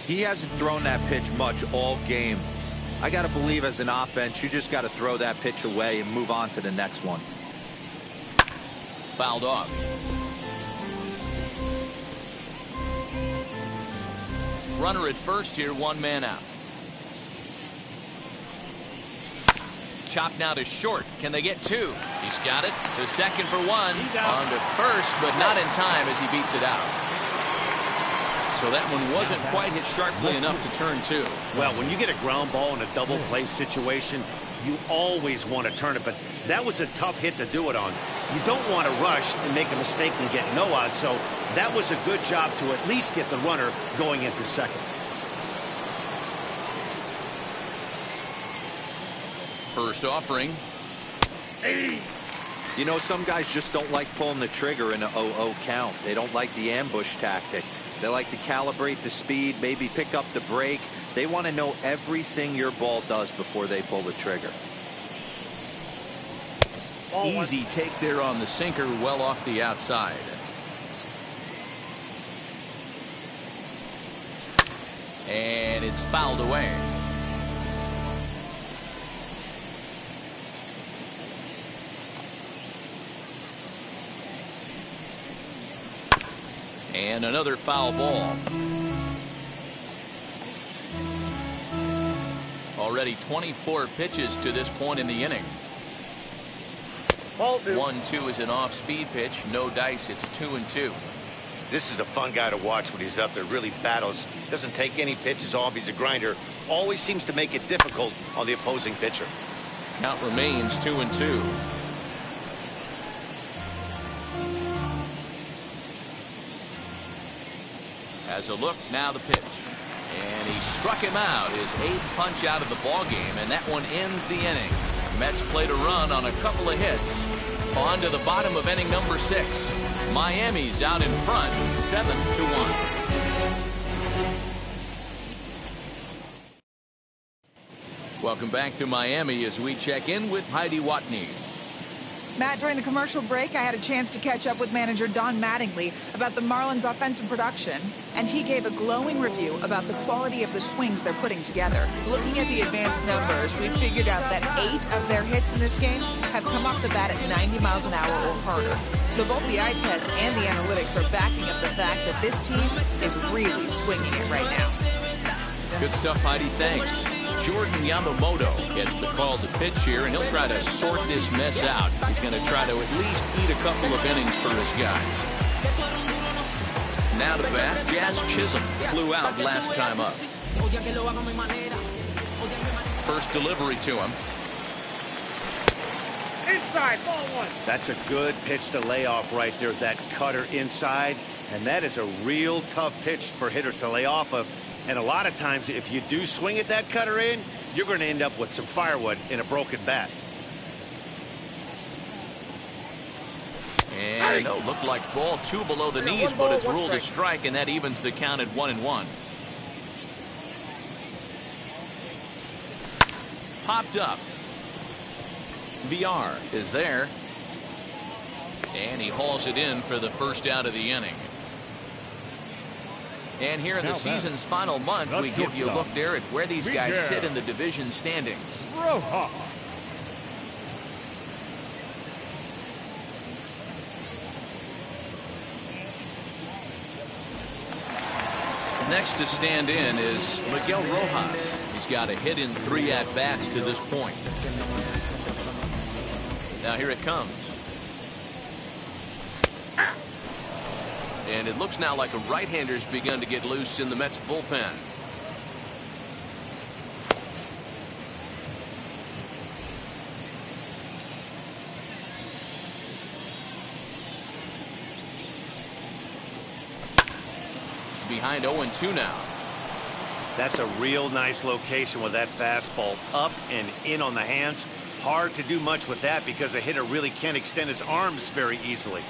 He hasn't thrown that pitch much all game. I got to believe as an offense, you just got to throw that pitch away and move on to the next one. Fouled off. Runner at first here, 1 man out. Chopped now to short. Can they get 2? He's got it. To second for 1. On to first, but not in time as he beats it out. So that one wasn't quite hit sharply enough to turn 2. Well, when you get a ground ball in a double play situation, you always want to turn it, but that was a tough hit to do it on. You don't want to rush and make a mistake and get no out, so that was a good job to at least get the runner going into second. First offering. You know, some guys just don't like pulling the trigger in a 0-0 count. They don't like the ambush tactic. They like to calibrate the speed, maybe pick up the brake. They want to know everything your ball does before they pull the trigger. Easy take there on the sinker, well off the outside. And it's fouled away. And another foul ball. Already 24 pitches to this point in the inning. Ball 2. 1-2 is an off-speed pitch. No dice. It's 2-2. This is a fun guy to watch when he's up there. Really battles. Doesn't take any pitches off. He's a grinder. Always seems to make it difficult on the opposing pitcher. Count remains 2-2. Has a look, now the pitch. And he struck him out, his 8th punch out of the ballgame, and that one ends the inning. Mets played a run on a couple of hits. On to the bottom of inning number 6. Miami's out in front, 7-1. Welcome back to Miami as we check in with Heidi Watney. Matt, during the commercial break, I had a chance to catch up with manager Don Mattingly about the Marlins' offensive production, and he gave a glowing review about the quality of the swings they're putting together. Looking at the advanced numbers, we figured out that 8 of their hits in this game have come off the bat at 90 miles an hour or harder. So both the eye test and the analytics are backing up the fact that this team is really swinging it right now. Good stuff, Heidi. Thanks. Jordan Yamamoto gets the call to pitch here, and he'll try to sort this mess out. He's going to try to at least eat a couple of innings for his guys. Now to bat, Jazz Chisholm flew out last time up. First delivery to him. Inside, ball one. That's a good pitch to lay off right there, that cutter inside. And that is a real tough pitch for hitters to lay off of. And a lot of times, if you do swing at that cutter in, you're going to end up with some firewood in a broken bat. And no, looked like ball 2 below the knees, but it's ruled a strike, and that evens the count at 1-1. Popped up. VR is there. And he hauls it in for the first out of the inning. And here in the season's final month, we give you a look there at where these guys sit in the division standings. Next to stand in is Miguel Rojas. He's got a hit in 3 at-bats to this point. Now here it comes. And it looks now like a right-hander's begun to get loose in the Mets bullpen. Behind 0-2 now. That's a real nice location with that fastball up and in on the hands. Hard to do much with that because a hitter really can't extend his arms very easily.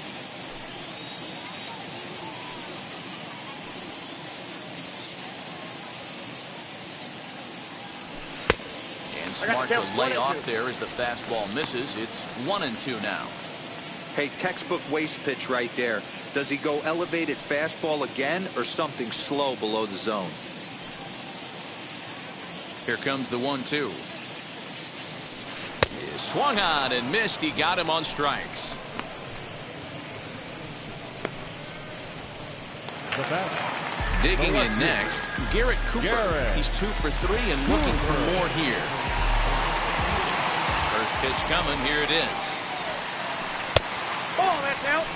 And smart to lay off there as the fastball misses. It's 1-2 now. Hey, textbook waste pitch right there. Does he go elevated fastball again or something slow below the zone? Here comes the 1-2. Swung on and missed. He got him on strikes. Digging in next, Garrett Cooper. He's 2 for 3 and looking for more here. First pitch coming. Here it is. Ball, that's out.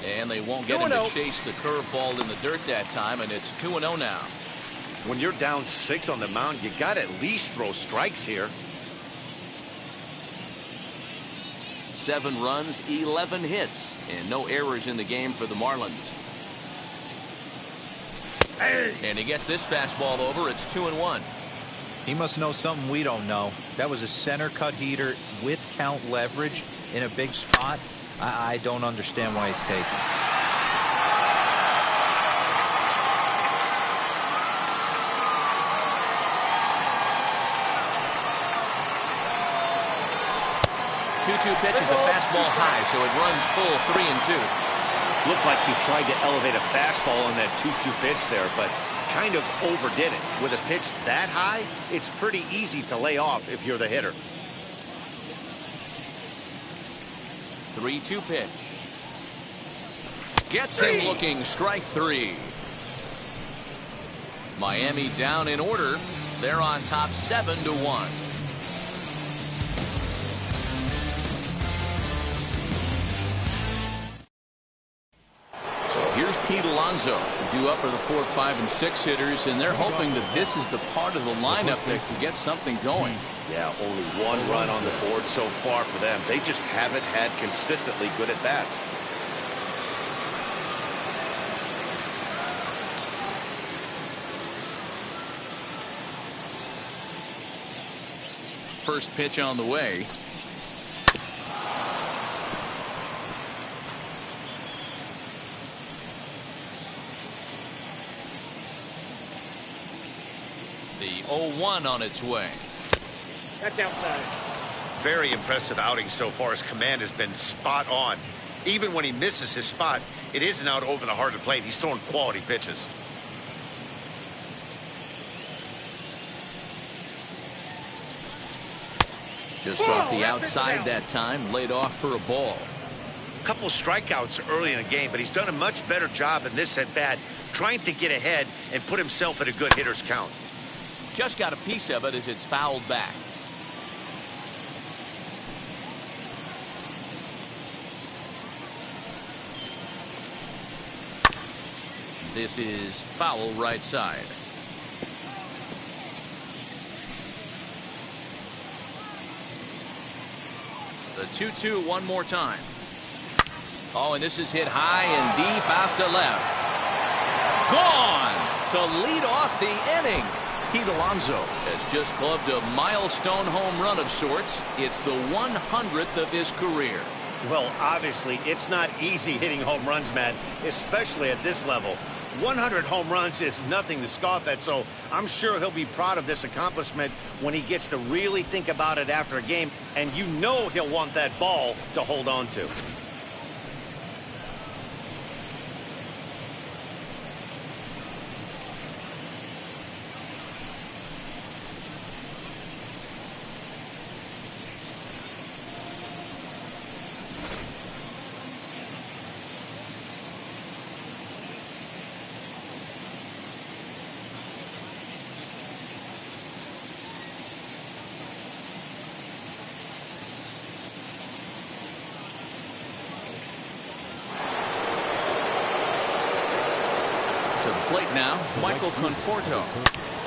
And they won't get him to chase the curveball in the dirt that time, and it's 2-0 now. When you're down 6 on the mound, you got to at least throw strikes here. 7 runs, 11 hits, and no errors in the game for the Marlins. And he gets this fastball over. It's 2-1. He must know something we don't know. That was a center cut heater with count leverage in a big spot. I don't understand why he's taken. 2-2 pitch is a fastball high, so it runs full 3-2. Looked like he tried to elevate a fastball on that 2-2 pitch there, but kind of overdid it. With a pitch that high, it's pretty easy to lay off if you're the hitter. 3-2 pitch. Gets him looking. Strike 3. Miami down in order. They're on top 7-1. So here's Pete Alonso. Due up are the 4, 5, and 6 hitters, and they're hoping that this is the part of the lineup that can get something going. Yeah, only 1 run on the board so far for them. They just haven't had consistently good at bats. First pitch on the way. The 0-1 on its way. That's outside. Very impressive outing so far. His command has been spot on. Even when he misses his spot, it isn't out over the heart of the plate. He's throwing quality pitches. Just off the outside that time, laid off for a ball. A couple of strikeouts early in the game, but he's done a much better job in this at-bat, trying to get ahead and put himself at a good hitter's count. Just got a piece of it as it's fouled back. This is foul right side. The 2-2 one more time. Oh, and this is hit high and deep out to left. Gone to lead off the inning. Pete Alonso has just clubbed a milestone home run of sorts. It's the 100th of his career. Well, obviously, it's not easy hitting home runs, Matt, especially at this level. 100 home runs is nothing to scoff at, so I'm sure he'll be proud of this accomplishment when he gets to really think about it after a game, and you know he'll want that ball to hold on to. Plate now, Michael Conforto.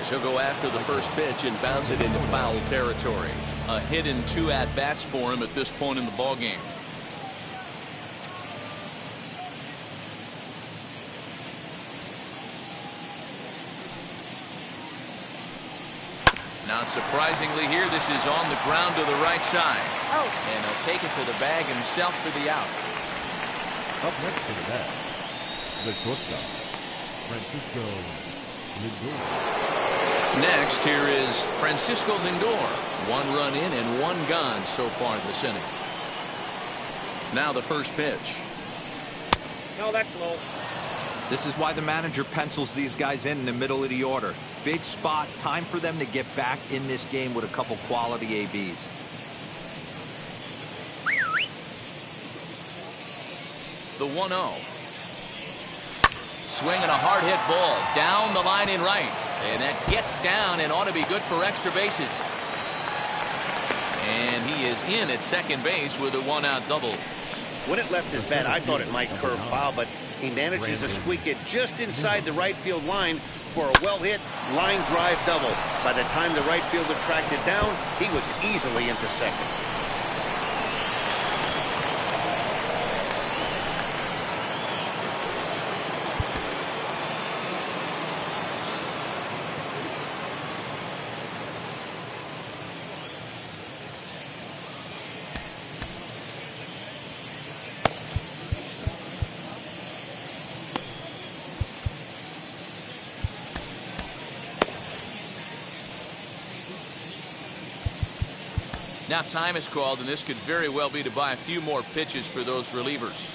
She'll go after the first pitch and bounce it into foul territory. A hit in 2 at-bats for him at this point in the ballgame. Not surprisingly here, this is on the ground to the right side. And he'll take it to the bag himself for the out. Up next to the bat, the shortstop, Francisco Lindor. Next, here is Francisco Lindor. 1 run in and 1 gone so far this inning. Now the first pitch. No, that's low. This is why the manager pencils these guys in the middle of the order. Big spot, time for them to get back in this game with a couple quality ABs. The 1-0. Swinging a hard hit ball down the line in right. And that gets down and ought to be good for extra bases. And he is in at second base with a 1-out double. When it left his bat, I thought it might curve foul, but he manages to squeak it just inside the right field line for a well-hit line drive double. By the time the right fielder tracked it down, he was easily into second. Now time is called, and this could very well be to buy a few more pitches for those relievers.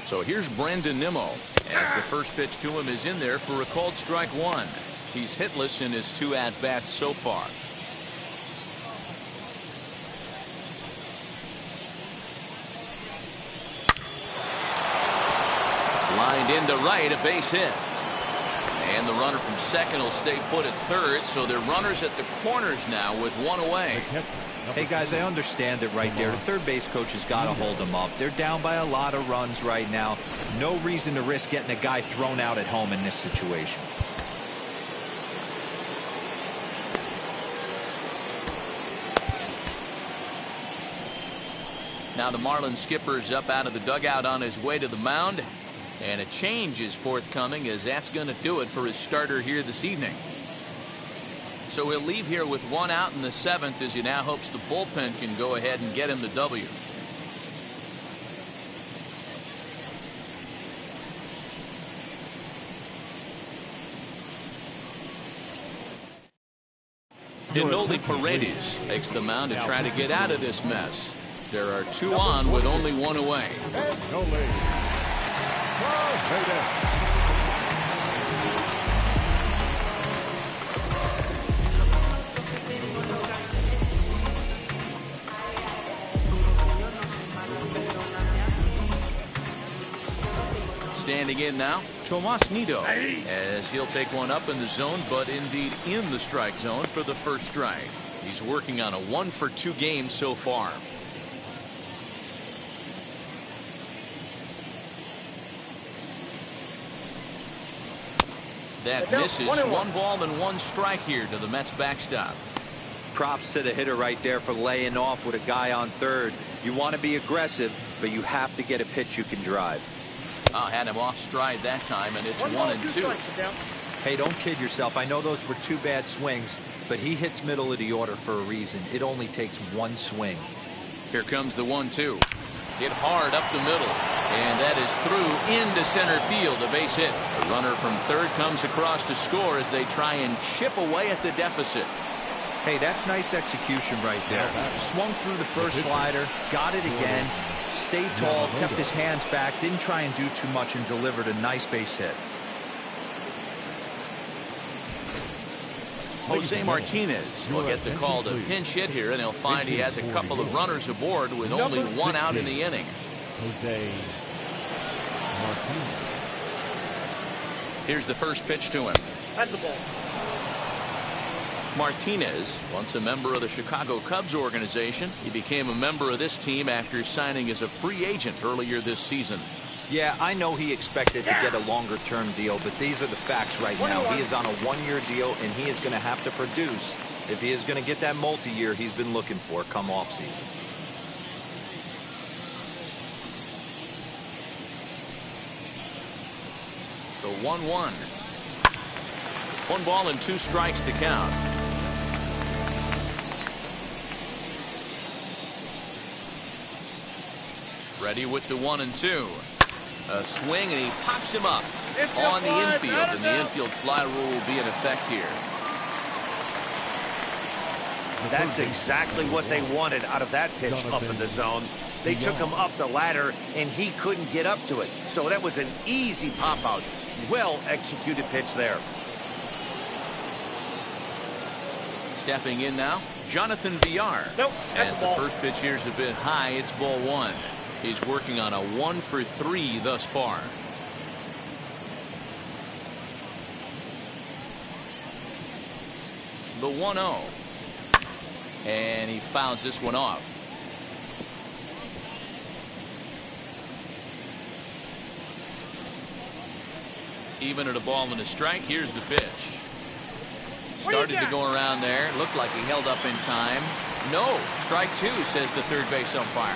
So here's Brandon Nimmo, as the first pitch to him is in there for a called strike 1. He's hitless in his 2 at-bats so far. Lined into right, a base hit. And the runner from second will stay put at third, so they're runners at the corners now with 1 away. Hey guys, I understand it right there. The third base coach has got to hold them up. They're down by a lot of runs right now. No reason to risk getting a guy thrown out at home in this situation. Now the Marlins skipper's up out of the dugout on his way to the mound. And a change is forthcoming, as that's going to do it for his starter here this evening. So he'll leave here with 1 out in the 7th as he now hopes the bullpen can go ahead and get him the W. Inoli Paredes takes the mound to try to get out of this mess. There are 2 on with only 1 away. Standing in now, Tomas Nido, as he'll take one up in the zone, but indeed in the strike zone for the first strike. He's working on a 1-for-2 game so far. That misses. 1 ball and 1 strike here to the Mets backstop. Props to the hitter right there for laying off with a guy on third. You want to be aggressive, but you have to get a pitch you can drive. Had him off stride that time, and it's 1 and 2. Hey, don't kid yourself. I know those were 2 bad swings, but he hits middle of the order for a reason. It only takes 1 swing. Here comes the 1-2. Hit hard up the middle, and that is through into center field, a base hit. The runner from third comes across to score as they try and chip away at the deficit. Hey, that's nice execution right there. Swung through the first slider, got it again, stayed tall, kept his hands back, didn't try and do too much, and delivered a nice base hit. Jose Martinez will get the call to pinch hit here, and he'll find he has a couple of runners aboard with only 1 out in the inning. Jose Martinez. Here's the first pitch to him. That's the ball. Martinez, once a member of the Chicago Cubs organization, he became a member of this team after signing as a free agent earlier this season. Yeah, I know he expected to get a longer-term deal, but these are the facts right now. He is on a 1-year deal, and he is going to have to produce if he is going to get that multi-year he's been looking for come off-season. The 1-1. 1 ball and 2 strikes to count. Ready with the 1 and 2. A swing, and he pops him up on the infield, and the infield fly rule will be in effect here. That's exactly what they wanted out of that pitch up in the zone. They took him up the ladder, and he couldn't get up to it. So that was an easy pop-out. Well-executed pitch there. Stepping in now, Jonathan Villar. As the first pitch here's a bit high, it's ball 1. He's working on a 1-for-3 thus far. The 1-0. And he fouls this one off. Even at a ball and a strike, here's the pitch. Started to go around there. Looked like he held up in time. No, strike 2, says the third base umpire.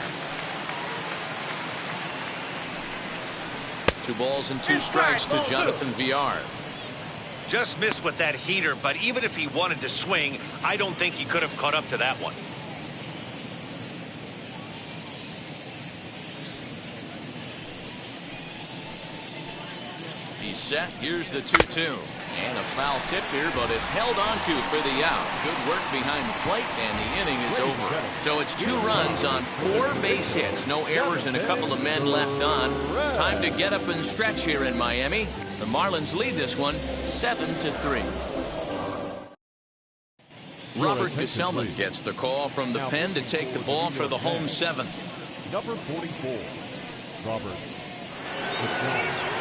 2 balls and 2 strikes to Jonathan Villar. Just missed with that heater, but even if he wanted to swing, I don't think he could have caught up to that one. He's set. Here's the 2-2. And a foul tip here, but it's held onto for the out. Good work behind the plate, and the inning is over. So it's 2 runs on 4 base hits. No errors and a couple of men left on. Time to get up and stretch here in Miami. The Marlins lead this one 7-3. Robert Gesellman gets the call from the pen to take the ball for the home 7th. Number 44, Robert Gesellman.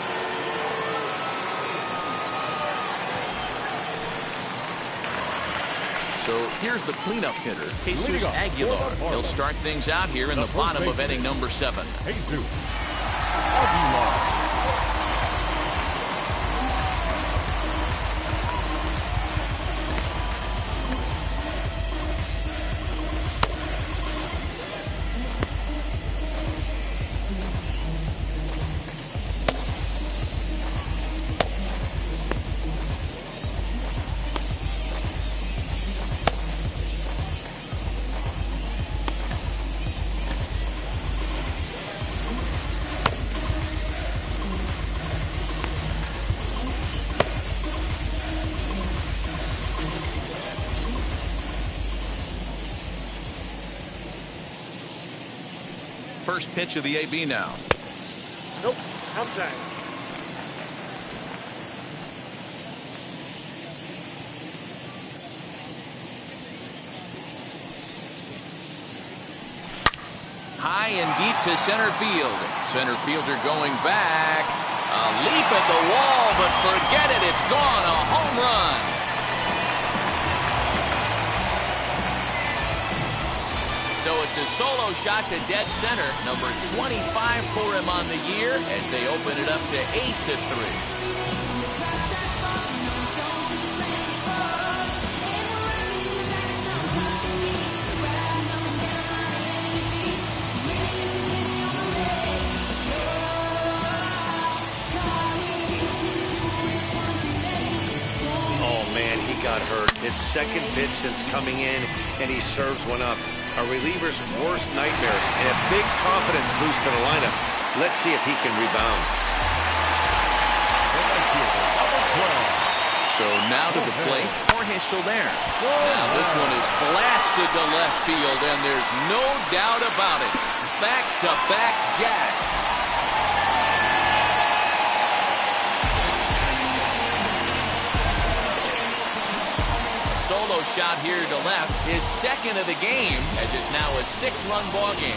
So here's the cleanup hitter, Jesus Aguilar. He'll start things out here in the bottom of inning number 7. Jesus Aguilar. first pitch of the AB now. Nope. Outside. High and deep to center field. Center fielder going back. A leap at the wall, but forget it. It's gone. A home run. So it's a solo shot to dead center. Number 25 for him on the year as they open it up to 8-3. Got hurt. His second pitch since coming in, and he serves one up. A reliever's worst nightmare, and a big confidence boost to the lineup. Let's see if he can rebound. So now to the plate, Jorge Soler. Now this one is blasted to left field, and there's no doubt about it. Back-to-back jacks. Solo shot here to left, his second of the game, as it's now a 6-run ball game.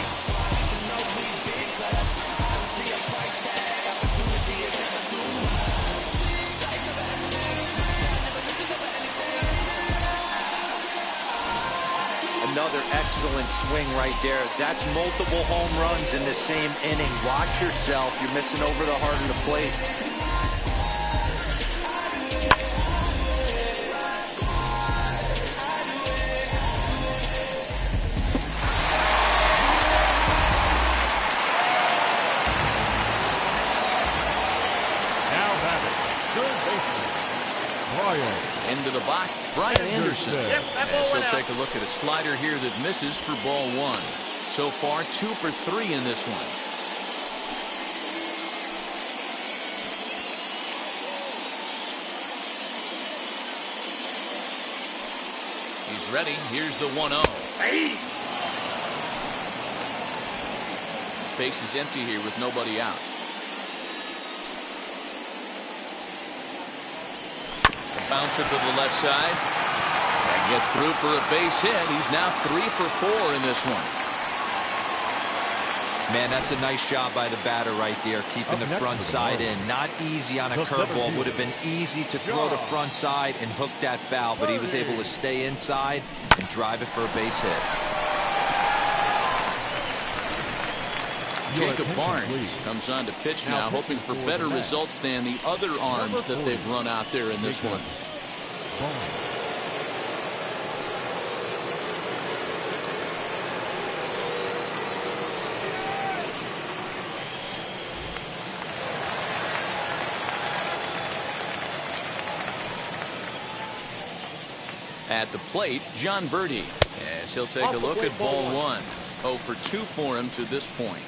Another excellent swing right there. That's multiple home runs in the same inning. Watch yourself. You're missing over the heart of the plate. Into the box, Brian Anderson. As he'll take a look at a slider here that misses for ball one. So far, 2 for 3 in this one. He's ready. Here's the 1-0. Base is empty here with nobody out. Bouncer to the left side. And gets through for a base hit. He's now 3 for 4 in this one. Man, that's a nice job by the batter right there, keeping the front side in. Not easy on a curveball. Would have been easy to throw the front side and hook that foul, but he was able to stay inside and drive it for a base hit. Jacob Barnes comes on to pitch now, hoping for better results than the other arms that they've run out there in this one. At the plate, John Birdie, as he'll take a look at ball one. 0 for 2 for him to this point.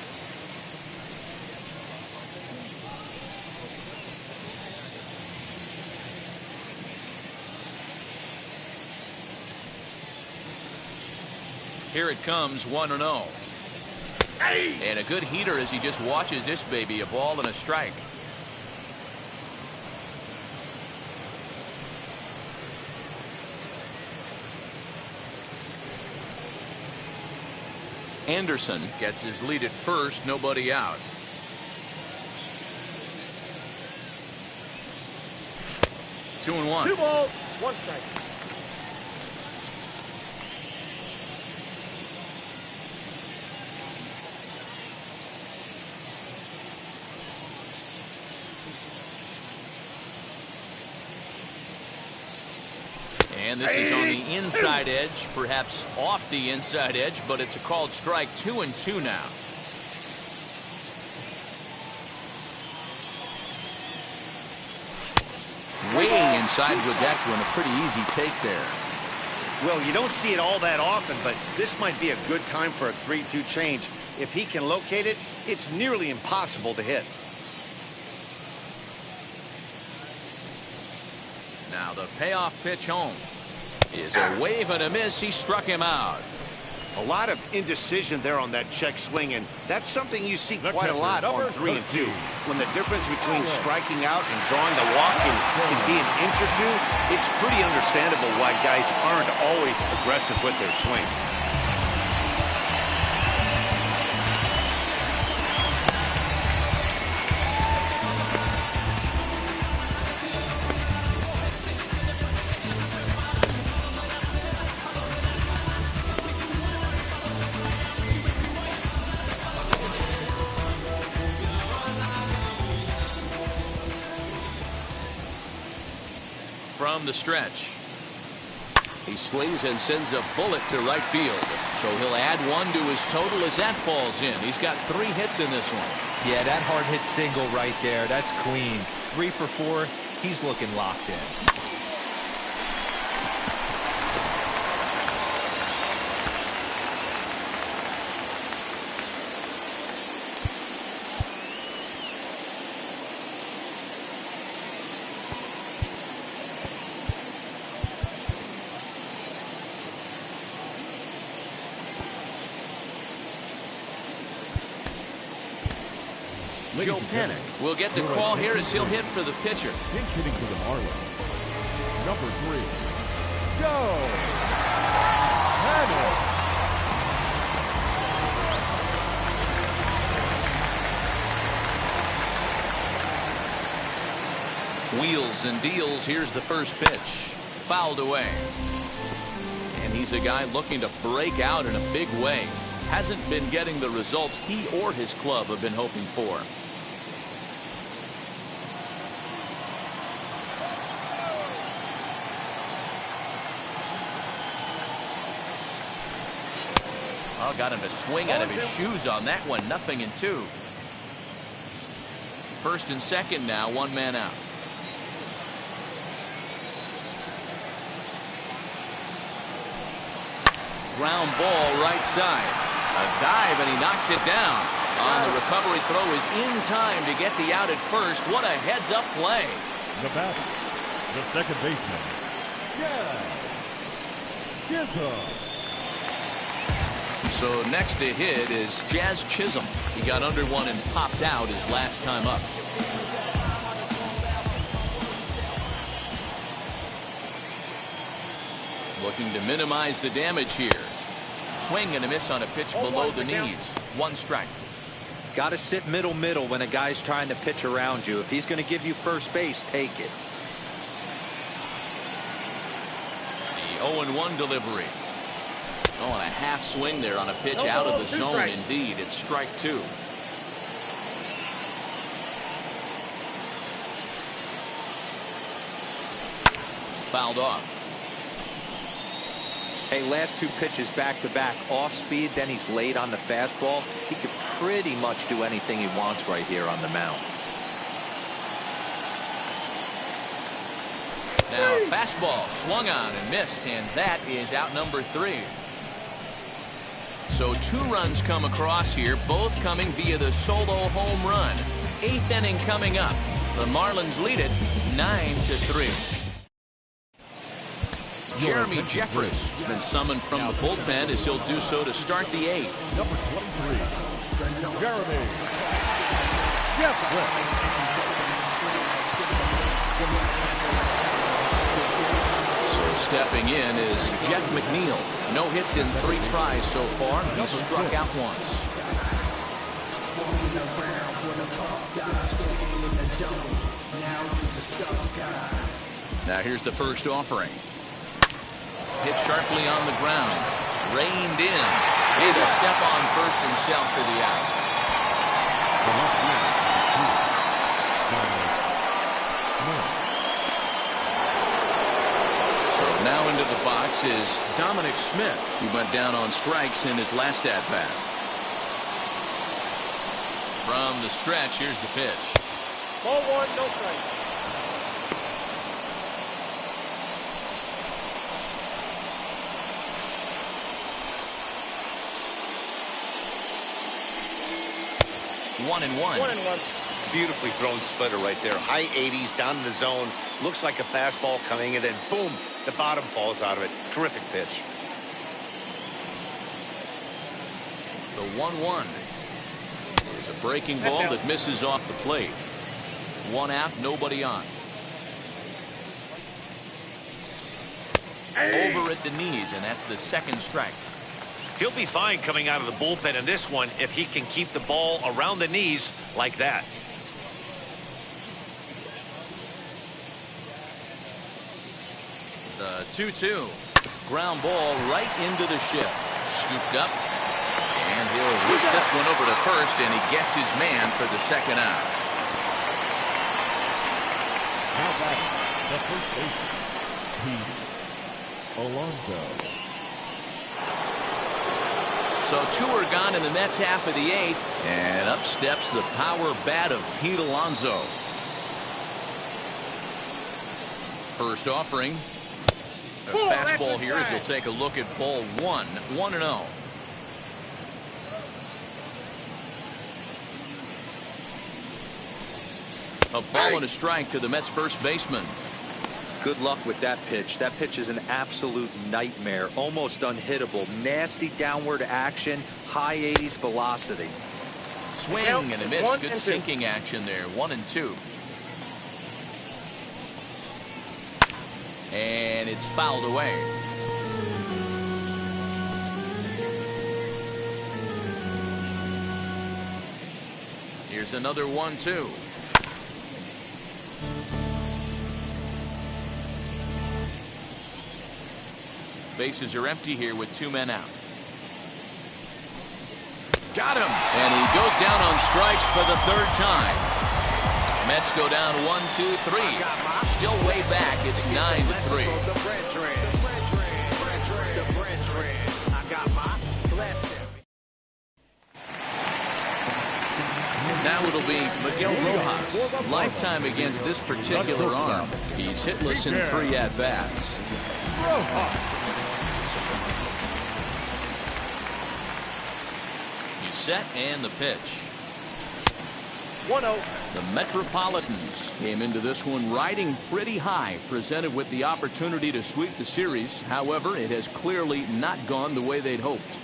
Here it comes, 1-0. And a good heater as he just watches this baby, a ball and a strike. Anderson gets his lead at first, nobody out. Two and one. 2 balls, 1 strike. And this is on the inside edge, perhaps off the inside edge, but it's a called strike. 2-2 now. Way inside with that one, a pretty easy take there. Well, you don't see it all that often, but this might be a good time for a 3-2 change. If he can locate it, it's nearly impossible to hit. Now the payoff pitch home is a wave and a miss. He struck him out. A lot of indecision there on that check swing, and that's something you see quite a lot on 3 and 2. When the difference between striking out and drawing the walk can be an inch or two, it's pretty understandable why guys aren't always aggressive with their swings. From the stretch, he swings and sends a bullet to right field, so he'll add 1 to his total as that falls in. He's got 3 hits in this one. Yeah, that hard hit single right there, that's clean. 3 for 4, he's looking locked in. Joe Panic will get the call here as he'll hit for the pitcher. Pinch hitting for the Marlins. Number 3, Joe Panic. Wheels and deals. Here's the first pitch. Fouled away. And he's a guy looking to break out in a big way. Hasn't been getting the results he or his club have been hoping for. Oh, got him to swing out of his shoes on that one. 0-2. First and second now, 1 man out. Ground ball right side. A dive and he knocks it down. On the recovery throw is in time to get the out at first. What a heads-up play. The batter, the second baseman, Chisholm. So next to hit is Jazz Chisholm. He got under 1 and popped out his last time up. Looking to minimize the damage here. Swing and a miss on a pitch below the knees. 1 strike. Got to sit middle when a guy's trying to pitch around you. If he's going to give you first base, take it. The 0-1 delivery. Oh, and a half swing there on a pitch out of the zone. Indeed, it's strike 2. Fouled off. Hey, last 2 pitches back-to-back off speed, then he's late on the fastball. He could pretty much do anything he wants right here on the mound. Now a fastball swung on and missed, and that is out number 3. So 2 runs come across here, both coming via the solo home run. 8th inning coming up. The Marlins lead it 9-3. Jeremy Jeffress has been summoned from the bullpen as he'll do so to start the 8th. Number 23, Jeremy Jeffress. So stepping in is Jeff McNeil. No hits in 3 tries so far. He's struck out once. Now here's the first offering. Hit sharply on the ground. Reined in. Made a step on first himself for the out. So now into the box is Dominic Smith, who went down on strikes in his last at-bat. From the stretch, here's the pitch. Ball 1, no strike. One and one. Beautifully thrown splitter right there. High 80s down in the zone. Looks like a fastball coming, and then boom, the bottom falls out of it. Terrific pitch. The 1-1 is a breaking ball that misses off the plate. 1 out, nobody on. Over at the knees, and that's the 2nd strike. He'll be fine coming out of the bullpen in this one if he can keep the ball around the knees like that. The 2-2. Ground ball right into the shift. Scooped up. And he'll whip this one over to first, and he gets his man for the 2nd out. Now batting, the first baseman, Pete Alonso. So 2 are gone in the Mets half of the 8th, and up steps the power bat of Pete Alonso. First offering. A fastball here as he'll take a look at ball 1. 1-0. A ball and a strike to the Mets first baseman. Good luck with that pitch. That pitch is an absolute nightmare. Almost unhittable. Nasty downward action. High 80s velocity. Swing and a miss. Good sinking action there. 1-2. And it's fouled away. Here's another 1-2. Bases are empty here with 2 men out. Got him. And he goes down on strikes for the 3rd time. Mets go down 1-2-3. Still way back. It's 9-3. Now it'll be Miguel Rojas. Lifetime against this particular arm. He's hitless in 3 at-bats. He's set and the pitch. 1-0. The Metropolitans came into this one riding pretty high, presented with the opportunity to sweep the series. However, it has clearly not gone the way they'd hoped.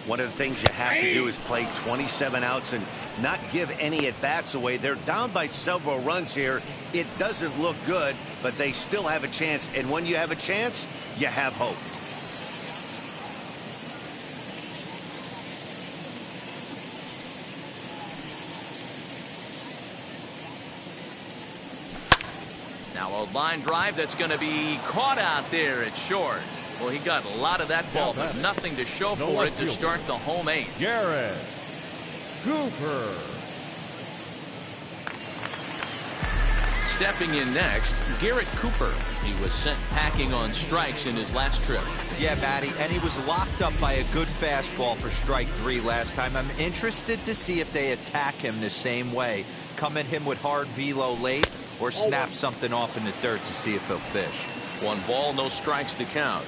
One of the things you have to do is play 27 outs and not give any at-bats away. They're down by several runs here. It doesn't look good, but they still have a chance. And when you have a chance, you have hope. Now a line drive that's going to be caught out there at short. Well, he got a lot of that ball, but nothing to show for it to start the home 8th. Garrett Cooper. Stepping in next, Garrett Cooper. He was sent packing on strikes in his last trip. Yeah, Matty, and he was locked up by a good fastball for strike 3 last time. I'm interested to see if they attack him the same way. Come at him with hard velo late or snap something off in the dirt to see if he'll fish. 1 ball, no strikes to count.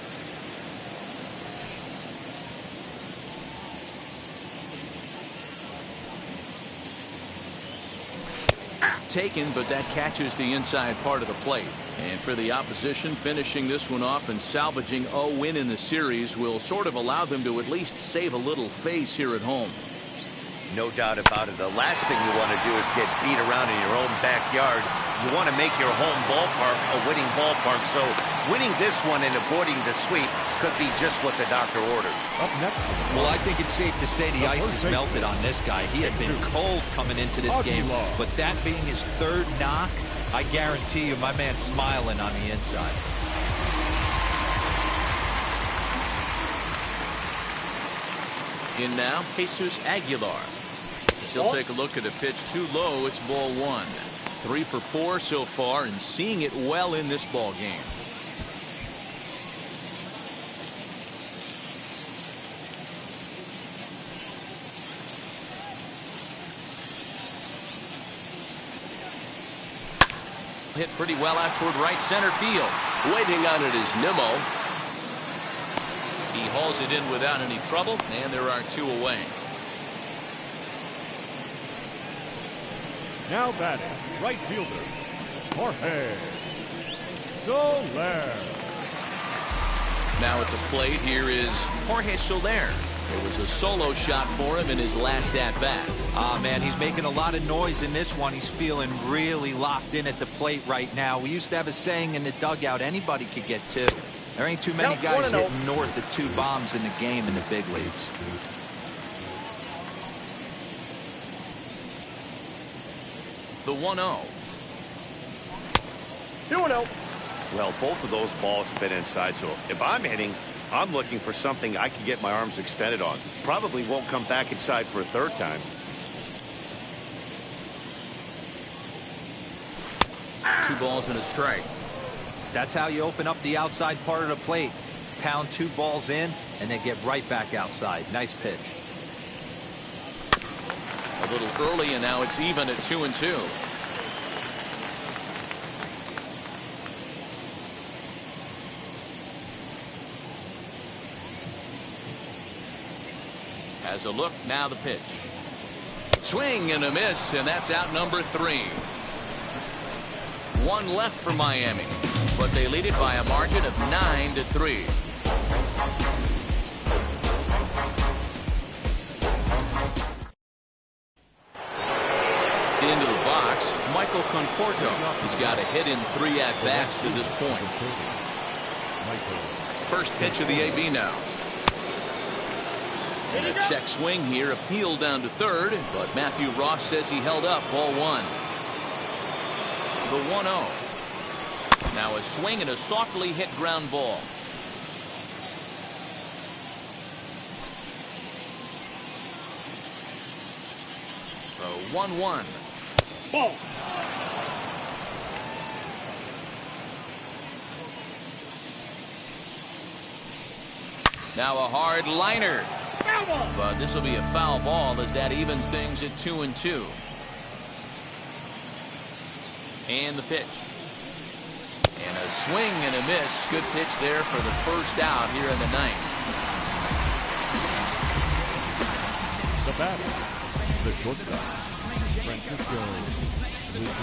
Taken, but that catches the inside part of the plate. And for the opposition, finishing this one off and salvaging a win in the series will sort of allow them to at least save a little face here at home. No doubt about it. The last thing you want to do is get beat around in your own backyard. You want to make your home ballpark a winning ballpark. So winning this one and avoiding the sweep could be just what the doctor ordered. Up next. Well, I think it's safe to say the ice is melted on this guy. He had been cold coming into this game, but that being his 3rd knock, I guarantee you my man's smiling on the inside. In now, Jesus Aguilar. He'll take a look at a pitch too low. It's ball 1. 3 for 4 so far and seeing it well in this ball game. Hit pretty well out toward right center field. Waiting on it is Nimmo. He hauls it in without any trouble, and there are 2 away. Now batting, right fielder, Jorge Soler. Now at the plate here is Jorge Soler. It was a solo shot for him in his last at-bat. Man, he's making a lot of noise in this one. He's feeling really locked in at the plate right now. We used to have a saying in the dugout, anybody could get two. There ain't too many guys hitting north of 2 bombs in the game in the big leagues. The 1-0. 2-0. Well, both of those balls have been inside, so if I'm hitting, I'm looking for something I can get my arms extended on. Probably won't come back inside for a third time. 2 balls and a strike. That's how you open up the outside part of the plate. Pound 2 balls in, and then get right back outside. Nice pitch. A little early, and now it's even at 2-2. Has a look, now the pitch. Swing and a miss, and that's out number 3. 1 left for Miami, but they lead it by a margin of 9-3. Into the box, Michael Conforto. He's got a hit in 3 at-bats to this point. First pitch of the AB now. And a check swing here, appeal down to third, but Matthew Ross says he held up, ball 1. The 1-0. Now a swing and a softly hit ground ball. The 1-1. Ball. Now a hard liner. But this will be a foul ball as that evens things at 2-2. And the pitch. And a swing and a miss. Good pitch there for the first out here in the 9th. The batter, the shortstop, Francisco Lindor.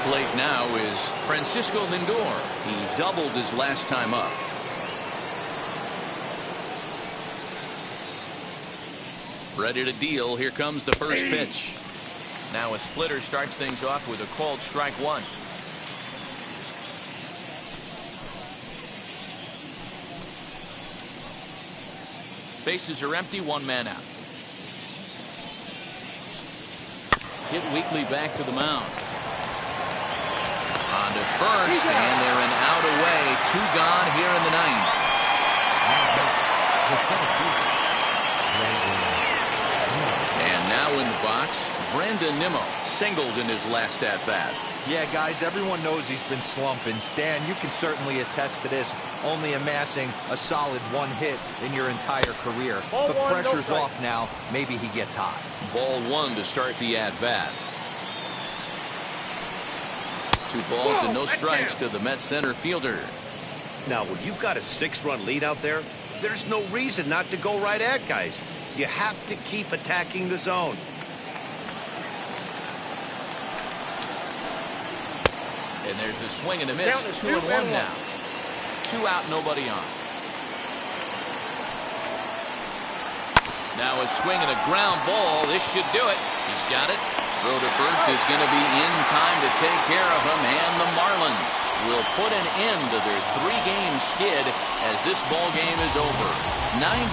Plate now is Francisco Lindor. He doubled his last time up. Ready to deal. Here comes the first pitch. Now a splitter starts things off with a called strike 1. Bases are empty, 1 man out. Hit weakly back to the mound. On to first, and they're an out away. 2 gone here in the 9th. And now in the box, Brandon Nimmo singled in his last at-bat. Yeah, guys, everyone knows he's been slumping. Dan, you can certainly attest to this, only amassing a solid 1 hit in your entire career. But pressure's off now. Maybe he gets hot. Ball 1 to start the at-bat. 2 balls and no strikes to the Mets center fielder. Now, when you've got a 6-run lead out there, there's no reason not to go right at guys. You have to keep attacking the zone. And there's a swing and a miss. 2-1 now. 2 out, nobody on. Now a swing and a ground ball. This should do it. He's got it. Throw to first is going to be in time to take care of him, and the Marlins will put an end to their 3-game skid as this ball game is over. 9-3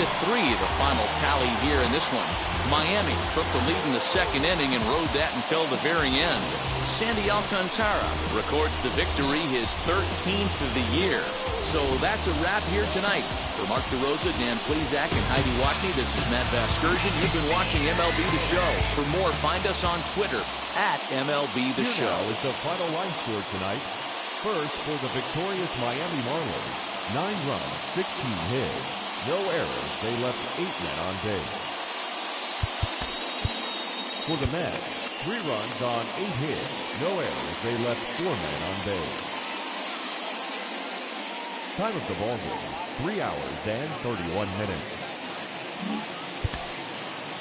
the final tally here in this one. Miami took the lead in the 2nd inning and rode that until the very end. Sandy Alcantara records the victory, his 13th of the year. So that's a wrap here tonight. For Mark DeRosa, Dan Plesac, and Heidi Watney, this is Matt Vasgersian. You've been watching MLB The Show. For more, find us on Twitter at MLB The Show. Here now is the final line score tonight. First, for the victorious Miami Marlins, 9 runs, 16 hits, no errors. They left 8 men on base. For the Mets, 3 runs on 8 hits, no errors. They left 4 men on base. Time of the ball game, 3 hours and 31 minutes.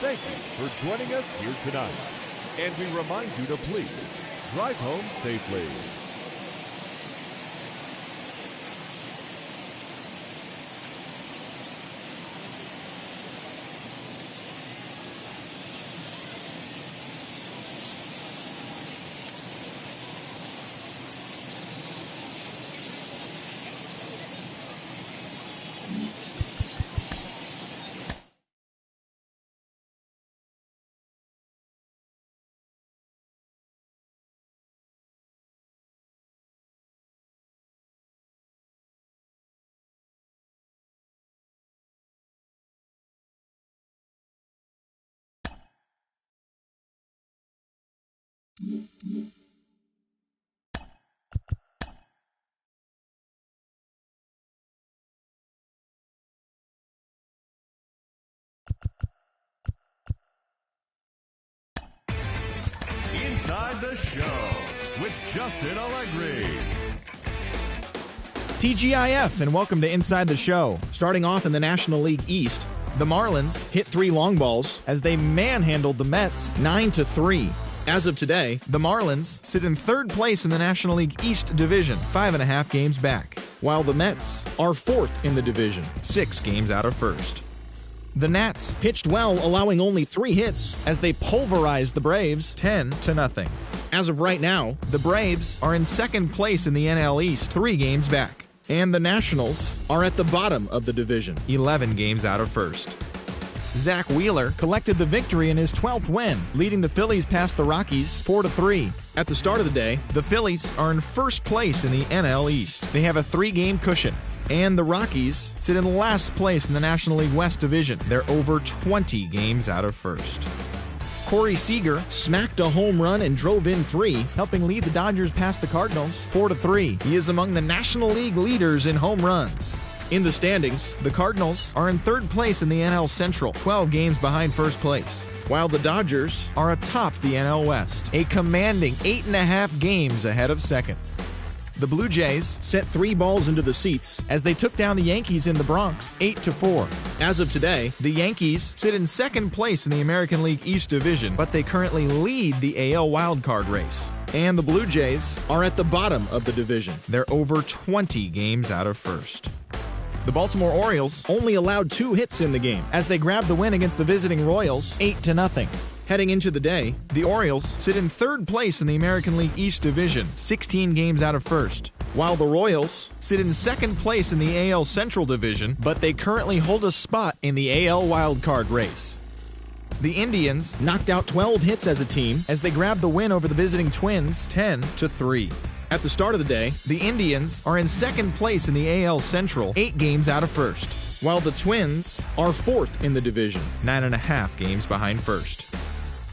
Thank you for joining us here tonight. And we remind you to please Drive home safely. Inside the Show with Justin Allegri. TGIF, and welcome to Inside the Show. Starting off in the National League East, the Marlins hit 3 long balls as they manhandled the Mets 9-3. As of today, the Marlins sit in 3rd place in the National League East Division, 5.5 games back, while the Mets are 4th in the division, 6 games out of 1st. The Nats pitched well, allowing only 3 hits as they pulverized the Braves 10-0. As of right now, the Braves are in 2nd place in the NL East, 3 games back. And the Nationals are at the bottom of the division, 11 games out of 1st. Zach Wheeler collected the victory in his 12th win, leading the Phillies past the Rockies 4-3. At the start of the day, the Phillies are in 1st place in the NL East. They have a 3-game cushion. And the Rockies sit in last place in the National League West Division. They're over 20 games out of 1st. Corey Seager smacked a home run and drove in 3, helping lead the Dodgers past the Cardinals 4-3. He is among the National League leaders in home runs. In the standings, the Cardinals are in 3rd place in the NL Central, 12 games behind 1st place, while the Dodgers are atop the NL West, a commanding 8.5 games ahead of 2nd. The Blue Jays sent 3 balls into the seats as they took down the Yankees in the Bronx 8-4. As of today, the Yankees sit in 2nd place in the American League East Division, but they currently lead the AL wildcard race. And the Blue Jays are at the bottom of the division. They're over 20 games out of 1st. The Baltimore Orioles only allowed 2 hits in the game as they grabbed the win against the visiting Royals 8-0. Heading into the day, the Orioles sit in 3rd place in the American League East Division, 16 games out of 1st, while the Royals sit in 2nd place in the AL Central Division, but they currently hold a spot in the AL wildcard race. The Indians knocked out 12 hits as a team as they grabbed the win over the visiting Twins 10-3. At the start of the day, the Indians are in 2nd place in the AL Central, 8 games out of 1st, while the Twins are 4th in the division, 9.5 games behind 1st.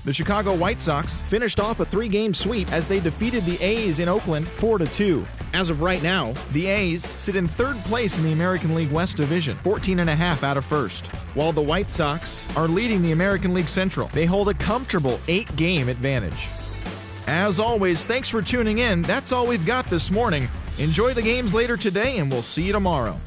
The Chicago White Sox finished off a 3-game sweep as they defeated the A's in Oakland 4-2. As of right now, the A's sit in 3rd place in the American League West Division, 14.5 out of 1st, while the White Sox are leading the American League Central. They hold a comfortable 8-game advantage. As always, thanks for tuning in. That's all we've got this morning. Enjoy the games later today, and we'll see you tomorrow.